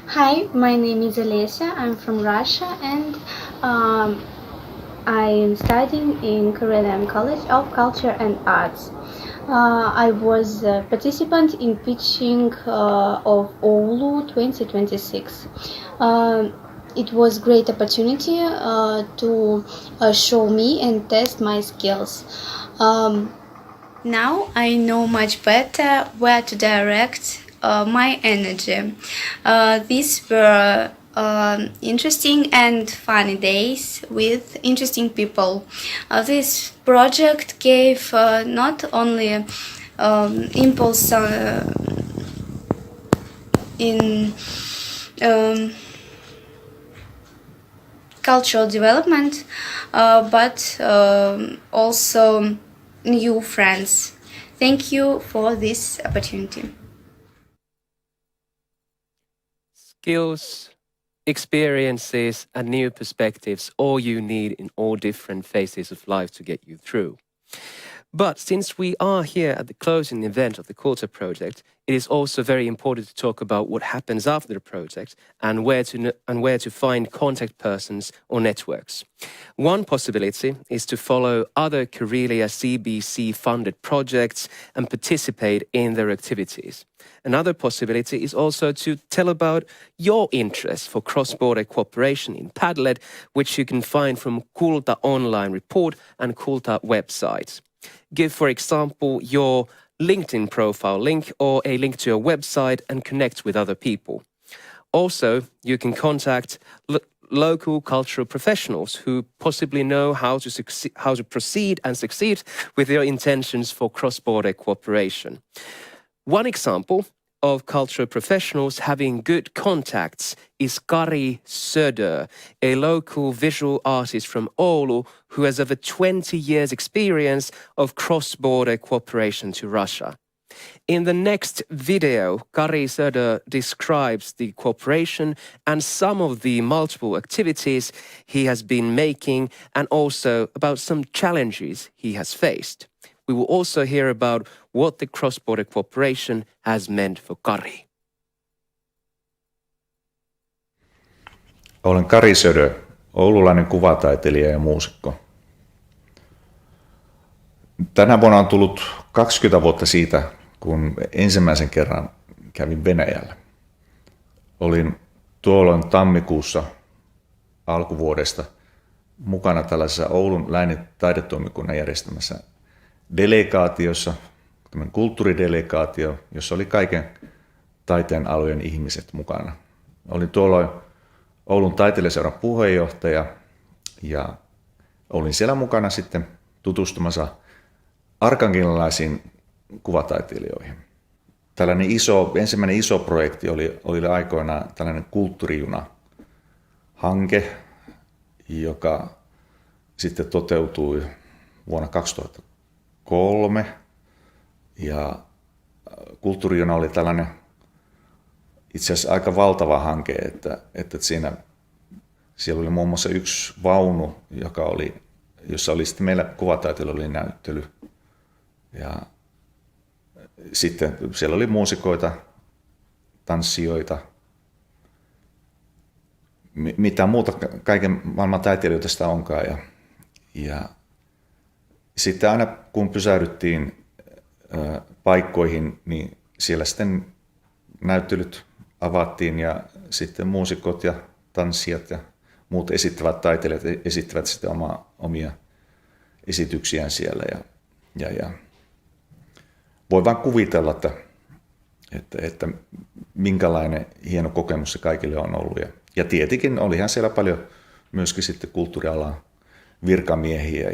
S15: Hi, my name is Olesya. I'm from Russia and I am studying in Karelian College of Culture and Arts. I was a participant in pitching of Oulu 2026. It was a great opportunity to show me and test my skills. Now I know much better where to direct my energy. These were interesting and funny days with interesting people. This project gave not only impulse in cultural development, but also new friends. Thank you for this opportunity.
S1: Skills, experiences, and new perspectives, all you need in all different phases of life to get you through. But since we are here at the closing event of the CULTA project, it is also very important to talk about what happens after the project and where to find contact persons or networks. One possibility is to follow other KareliaCBC funded projects and participate in their activities. Another possibility is also to tell about your interest for cross-border cooperation in Padlet, which you can find from CULTA online report and CULTA website. Give, for example, your LinkedIn profile link or a link to your website and connect with other people. Also, you can contact local cultural professionals who possibly know how to proceed and succeed with your intentions for cross-border cooperation. One example of cultural professionals having good contacts is Kari Söder, a local visual artist from Oulu who has over 20 years' experience of cross-border cooperation to Russia. In the next video, Kari Söder describes the cooperation and some of the multiple activities he has been making and also about some challenges he has faced. We will also hear about what the cross-border cooperation has meant for Kari.
S16: Olen Kari Söder, oululainen kuvataiteilija ja muusikko. Tänä vuonna on tullut 20 vuotta siitä, kun ensimmäisen kerran kävin Venäjällä. Olin tuolloin tammikuussa alkuvuodesta mukana tällaisessa Oulun läänin taidetoimikunnan järjestämässä delegaatiossa, tämmöinen kulttuuridelegaatio, jossa oli kaiken taiteen alojen ihmiset mukana. Olin tuolloin Oulun taiteilijaseuran puheenjohtaja ja olin siellä mukana sitten tutustumassa arkangelalaisiin kuvataiteilijoihin. Tällainen ensimmäinen iso projekti oli aikoinaan tällainen kulttuurijuna-hanke, joka sitten toteutui vuonna 2003. Ja kulttuurijuna oli tällainen itse asiassa aika valtava hanke, että siellä oli muun muassa yksi vaunu, jossa oli sitten meillä kuvataiteilijoilla näyttely. Ja sitten siellä oli muusikoita, tanssijoita, mitä muuta kaiken maailman taiteilijoita sitä onkaan. Ja sitten aina kun pysähdyttiin paikkoihin, niin siellä sitten näyttelyt avattiin ja sitten muusikot ja tanssijat ja muut esittävät taiteilijat esittävät sitten omia esityksiään siellä. Ja voi vaan kuvitella, että minkälainen hieno kokemus se kaikille on ollut. Ja tietenkin olihan siellä paljon myöskin sitten kulttuurialan virkamiehiä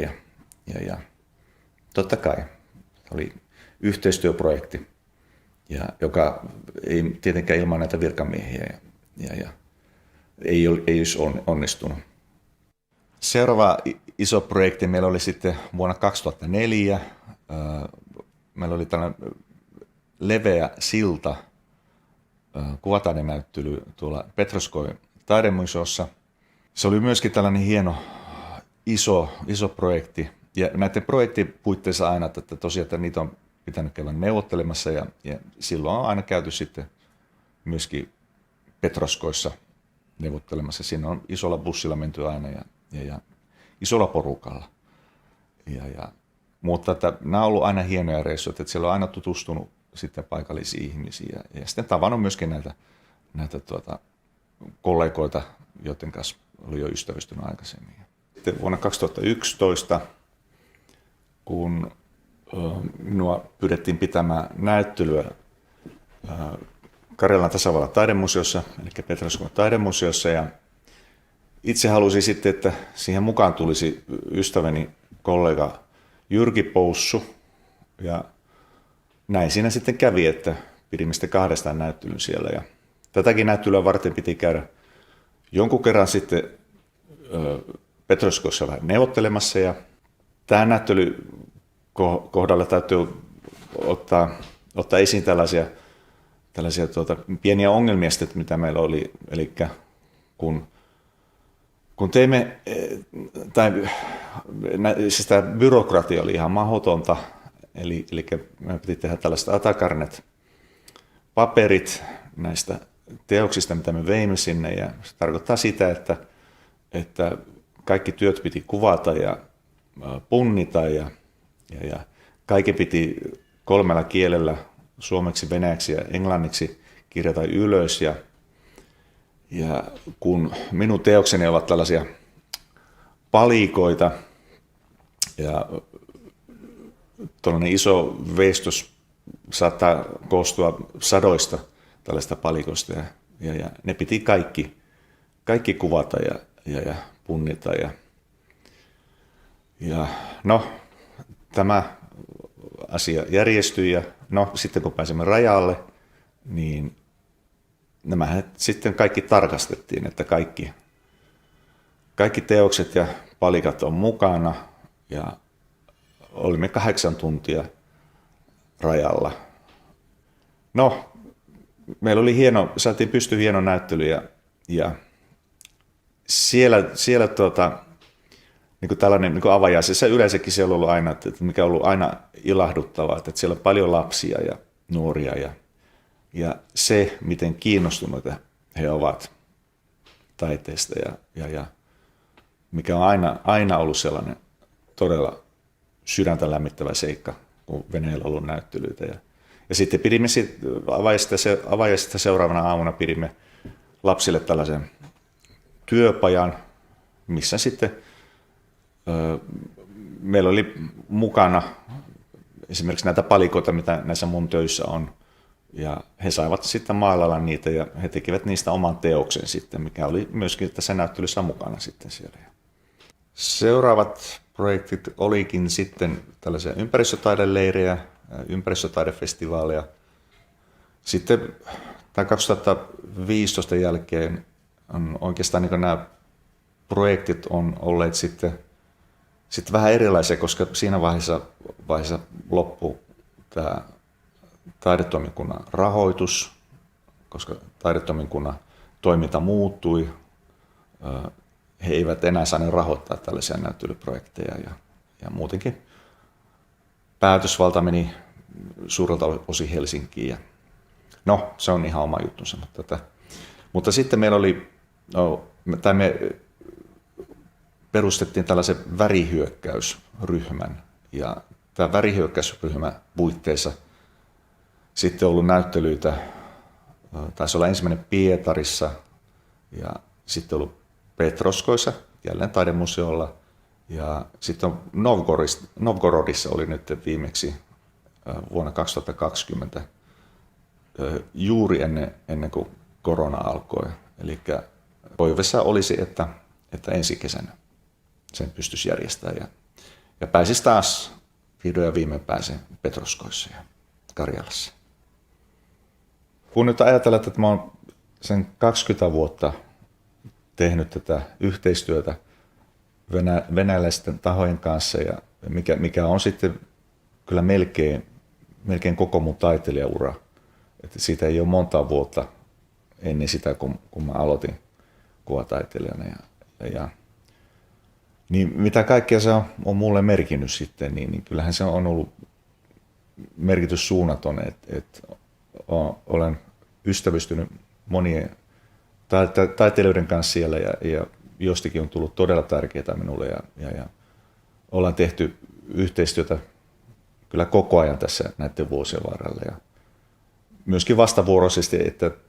S16: ja totta kai oli yhteistyöprojekti, joka ei tietenkään ilman näitä virkamiehiä ja ei olisi onnistunut. Seuraava iso projekti meillä oli sitten vuonna 2004. Meillä oli tällainen leveä silta kuvataidenäyttely tuolla Petroskoin taidemuseossa. Se oli myöskin tällainen hieno, iso projekti. Ja näiden projektien puitteissa aina, että tosiaan että niitä on pitänyt käydä neuvottelemassa ja silloin on aina käyty sitten myöskin Petroskoissa neuvottelemassa. Siinä on isolla bussilla menty aina ja isolla porukalla. Mutta että nämä on ollut aina hienoja reissuja, että siellä on aina tutustunut sitten paikallisiin ihmisiin ja sitten tavannut myöskin näitä kollegoita, joiden kanssa oli jo ystävystynyt aikaisemmin. Sitten vuonna 2011, kun minua pyydettiin pitämään näyttelyä Karjalan tasavallan taidemuseossa, eli Petroskoin taidemuseossa, ja itse halusin sitten, että siihen mukaan tulisi ystäväni kollega Jyrki Poussu, ja näin siinä sitten kävi, että pidimme sitten 2 näyttelyn siellä, ja tätäkin näyttelyä varten piti käydä jonkun kerran sitten Petroskoissa vähän neuvottelemassa, ja tähän näyttely kohdalla täytyy ottaa esiin tällaisia pieniä ongelmia, sitten, mitä meillä oli. Eli kun teimme, siis tämä byrokratia oli ihan mahdotonta, eli meidän piti tehdä tällaiset atakarnet paperit näistä teoksista, mitä me veimme sinne, ja se tarkoittaa sitä, että kaikki työt piti kuvata ja punnita, ja kaikki piti 3 kielellä, suomeksi, venäjäksi ja englanniksi kirjata ylös. Ja kun minun teokseni ovat tällaisia palikoita ja tuollainen iso veistos saattaa koostua sadoista tällaista palikoista ja ne piti kaikki kuvata ja punnita. Ja no, tämä asia järjestyi ja no, sitten kun pääsimme rajalle, niin nämä sitten kaikki tarkastettiin, että kaikki teokset ja palikat on mukana ja olimme 8 tuntia rajalla. No, meillä oli saatiin pystyyn hieno näyttely ja siellä niin kuin tällainen niin kuin avajaisissa yleensäkin siellä on ollut aina, että mikä on ollut aina ilahduttavaa, että siellä on paljon lapsia ja nuoria ja se, miten kiinnostuneita he ovat taiteesta ja mikä on aina ollut sellainen todella sydäntä lämmittävä seikka, kun Venäjällä on ollut näyttelyitä. Ja sitten pidimme avajaisista seuraavana aamuna pidimme lapsille tällaisen työpajan, missä sitten meillä oli mukana esimerkiksi näitä palikoita, mitä näissä mun töissä on. Ja he saivat sitten maalailla niitä ja he tekivät niistä oman teoksen sitten, mikä oli myöskin tässä näyttelyssä mukana sitten siellä. Seuraavat projektit olikin sitten tällaisia ympäristötaideleirejä, ympäristötaidefestivaaleja. Sitten tämän 2015 jälkeen on oikeastaan niin nämä projektit on olleet sitten vähän erilaisia, koska siinä vaiheessa loppui tämä taidetoimikunnan rahoitus, koska taidetoimikunnan toiminta muuttui. He eivät enää saaneet rahoittaa tällaisia näyttelyprojekteja ja muutenkin päätösvalta meni suurelta osin Helsinkiin. No, se on ihan oma juttunsa. Mutta sitten meillä oli, me perustettiin tällaisen värihyökkäysryhmän ja tämä värihyökkäysryhmän puitteissa sitten on ollut näyttelyitä, taisi olla ensimmäinen Pietarissa ja sitten ollut Petroskoissa, jälleen taidemuseolla, ja sitten on Novgorodissa oli nyt viimeksi vuonna 2020, juuri ennen kuin korona alkoi. Eli toiveessa olisi, että ensi kesänä sen pystyisi järjestämään ja pääsisi taas vihdoin ja viimein pääsee Petroskoissa ja Karjalassa. Kun nyt ajatellaan, että mä oon sen 20 vuotta tehnyt tätä yhteistyötä venäläisten tahojen kanssa ja mikä on sitten kyllä melkein koko mun taiteilijaura. Että siitä ei ole monta vuotta ennen sitä, kun mä aloitin kuvataiteilijana. Niin mitä kaikkea se on mulle merkinnyt sitten, niin kyllähän se on ollut merkitys suunnaton, että olen ystävystynyt monien taiteilijoiden kanssa siellä ja jostakin on tullut todella tärkeää minulle ja ollaan tehty yhteistyötä kyllä koko ajan tässä näiden vuosien varrella ja myöskin vastavuoroisesti,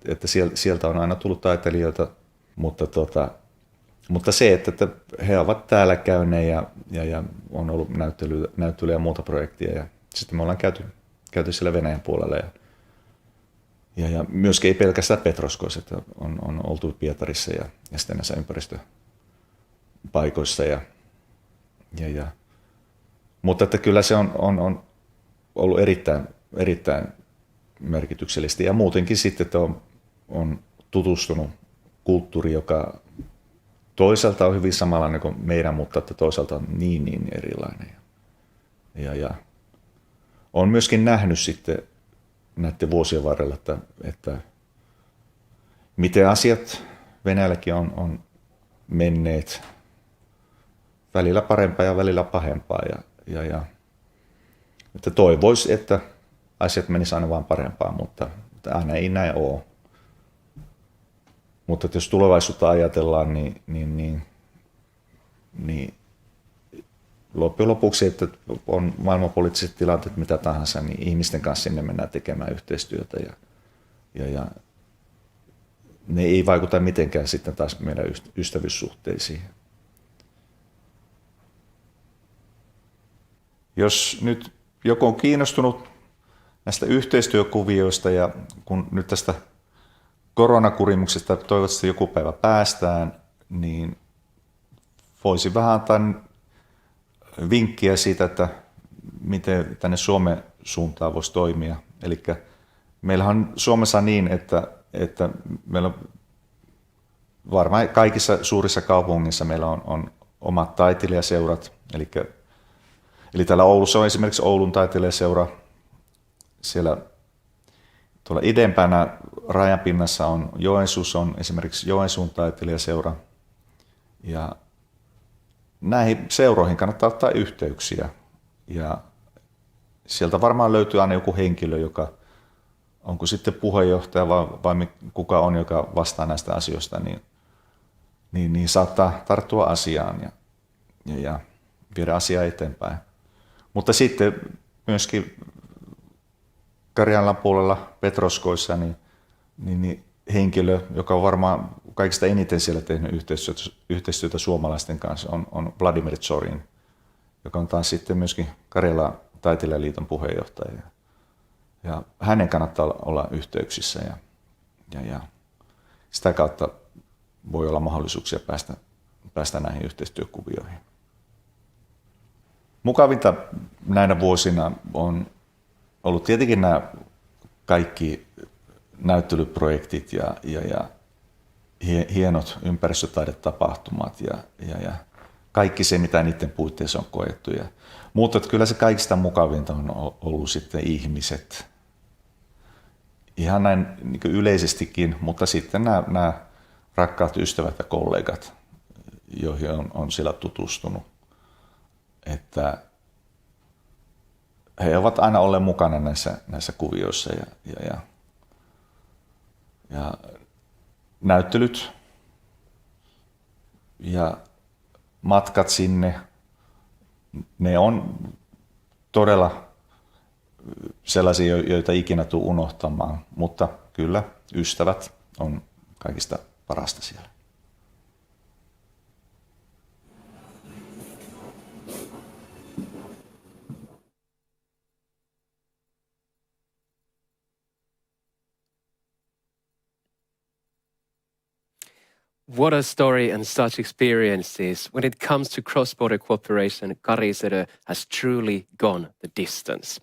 S16: että sieltä on aina tullut taiteilijoita, mutta se, että he ovat täällä käyneet ja on ollut näyttelyä ja muuta projektia ja sitten me ollaan käyty siellä Venäjän puolella ja myöskin ei pelkästään Petroskoissa, että on oltu Pietarissa ja sitten näissä ympäristöpaikoissa mutta että kyllä se on ollut erittäin merkityksellistä ja muutenkin sitten, että on tutustunut kulttuuriin, joka toisaalta on hyvin samanlainen kuin meidän, mutta että toisaalta on niin erilainen. Ja on myöskin nähnyt sitten näiden vuosien varrella, että miten asiat Venäjälläkin on menneet välillä parempaa ja välillä pahempaa. Ja että toivoisi, että asiat menisivät aina vaan parempaan, mutta aina ei näin ole. Mutta jos tulevaisuutta ajatellaan, niin loppujen lopuksi, että on maailmanpoliittiset tilanteet mitä tahansa, niin ihmisten kanssa sinne mennään tekemään yhteistyötä ja ne ei vaikuta mitenkään sitten taas meidän ystävyyssuhteisiin. Jos nyt joku on kiinnostunut näistä yhteistyökuvioista ja kun nyt tästä koronakurimuksesta toivottavasti joku päivä päästään, niin voisi vähän antaa vinkkiä siitä, että miten tänne Suomen suuntaan voisi toimia. Eli meillähän on Suomessa niin, että meillä on varmaan kaikissa suurissa kaupungeissa meillä on omat taiteilijaseurat. Eli täällä Oulussa on esimerkiksi Oulun taiteilijaseura. Siellä tuolla idempänä rajanpinnassa on Joensuussa on esimerkiksi Joensuun taiteilijaseura. Ja näihin seuroihin kannattaa ottaa yhteyksiä. Ja sieltä varmaan löytyy aina joku henkilö, joka onko sitten puheenjohtaja vai kuka on, joka vastaa näistä asioista, niin saattaa tarttua asiaan ja viedä asiaa eteenpäin. Mutta sitten myöskin Karjalan puolella Petroskoissa niin henkilö, joka on varmaan kaikista eniten siellä tehnyt yhteistyötä suomalaisten kanssa, on Vladimir Zorin, joka on taas sitten myöskin Karjalan taiteilijaliiton puheenjohtaja. Ja hänen kannattaa olla yhteyksissä ja sitä kautta voi olla mahdollisuuksia päästä näihin yhteistyökuvioihin. Mukavinta näinä vuosina on ollut tietenkin nämä kaikki näyttelyprojektit ja hienot ympäristötaidetapahtumat ja kaikki se, mitä niiden puitteissa on koettu. Mutta kyllä se kaikista mukavinta on ollut sitten ihmiset. Ihan näin niin kuin yleisestikin, mutta sitten nämä rakkaat ystävät ja kollegat, joihin on siellä tutustunut. Että he ovat aina olleet mukana näissä kuvioissa ja näyttelyt ja matkat sinne, ne on todella sellaisia, joita ikinä tule unohtamaan, mutta kyllä ystävät on kaikista parasta siellä.
S1: What a story and such experiences. When it comes to cross-border cooperation, Kari has truly gone the distance.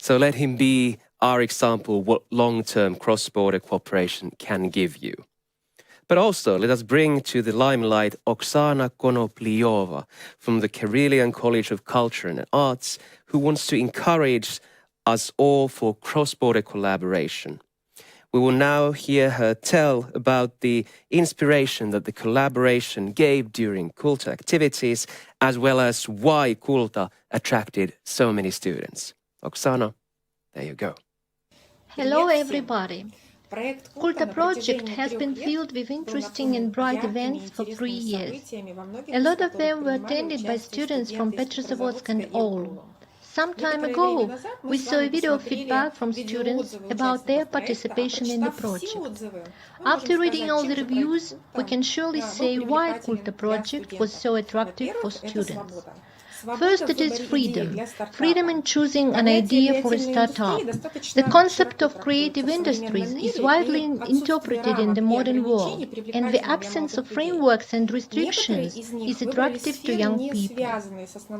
S1: So let him be our example what long-term cross-border cooperation can give you. But also, let us bring to the limelight Oksana Konopliova from the Karelian College of Culture and Arts, who wants to encourage us all for cross-border collaboration. We will now hear her tell about the inspiration that the collaboration gave during CULTA activities, as well as why CULTA attracted so many students. Oksana, there you go.
S17: Hello everybody. CULTA project has been filled with interesting and bright events for 3 years. A lot of them were attended by students from Petrozavodsk and Oulu. Some time ago, we saw a video feedback from students about their participation in the project. After reading all the reviews, we can surely say why CULTA project was so attractive for students. First, it is freedom. Freedom in choosing an idea for a startup. The concept of creative industries is widely interpreted in the modern world, and the absence of frameworks and restrictions is attractive to young people.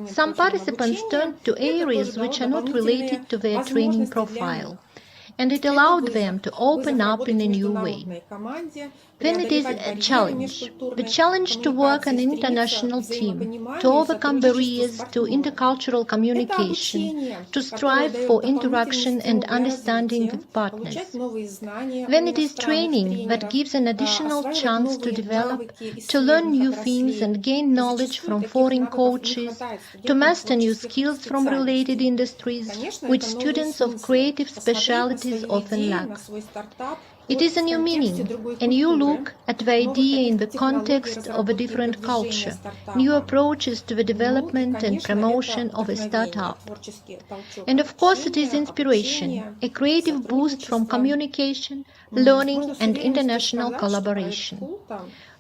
S17: Some participants turned to areas which are not related to their training profile, and it allowed them to open up in a new way. Then it is a challenge. The challenge to work an international team, to overcome barriers to intercultural communication, to strive for interaction and understanding with partners. Then it is training that gives an additional chance to develop, to learn new things and gain knowledge from foreign coaches, to master new skills from related industries, which students of creative specialities often lack. It is a new meaning, a new look at the idea in the context of a different culture, new approaches to the development and promotion of a startup. And of course it is inspiration, a creative boost from communication, learning and international collaboration.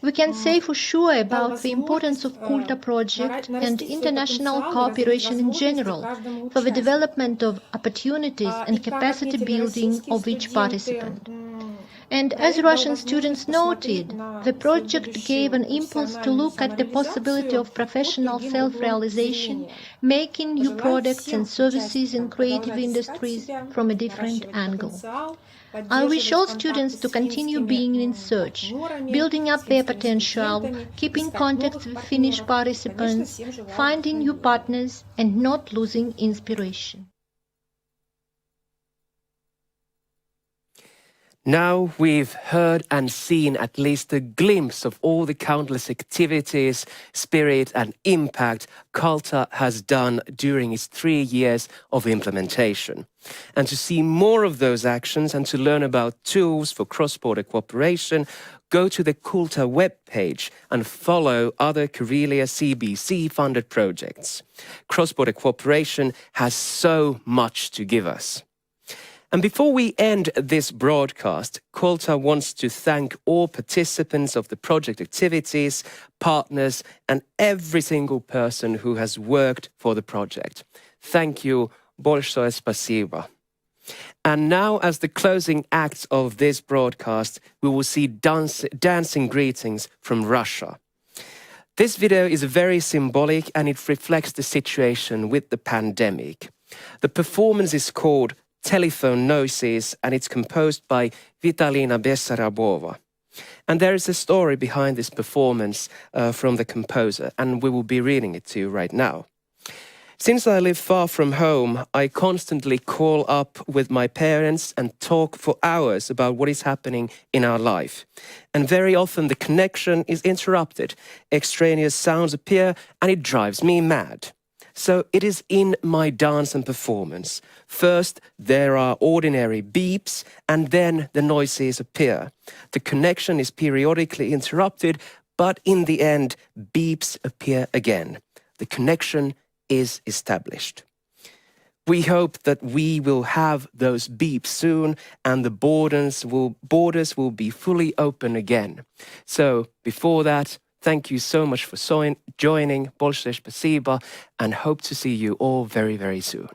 S17: We can say for sure about the importance of CULTA project and international cooperation in general for the development of opportunities and capacity building of each participant. And as Russian students noted, the project gave an impulse to look at the possibility of professional self-realization, making new products and services in creative industries from a different angle. I wish all students to continue being in search, building up their potential, keeping contact with Finnish participants, finding new partners, and not losing inspiration.
S1: Now we've heard and seen at least a glimpse of all the countless activities, spirit and impact CULTA has done during its 3 years of implementation. And to see more of those actions and to learn about tools for cross-border cooperation, go to the CULTA webpage and follow other KareliaCBC funded projects. Cross-border cooperation has so much to give us. And before we end this broadcast, CULTA wants to thank all participants of the project activities, partners, and every single person who has worked for the project. Thank you, большое спасибо. And now, as the closing act of this broadcast, we will see dancing greetings from Russia. This video is very symbolic and it reflects the situation with the pandemic. The performance is called Telephone Gnosis, and it's composed by Vitalina Bessarabova. And there is a story behind this performance from the composer, and we will be reading it to you right now. Since I live far from home, I constantly call up with my parents and talk for hours about what is happening in our life. And very often the connection is interrupted, extraneous sounds appear, and it drives me mad. So it is in my dance and performance. First, there are ordinary beeps, and then the noises appear. The connection is periodically interrupted, but in the end, beeps appear again. The connection is established. We hope that we will have those beeps soon, and the borders will be fully open again. So, before that, thank you so much for joining, большое спасибо, and hope to see you all very, very soon.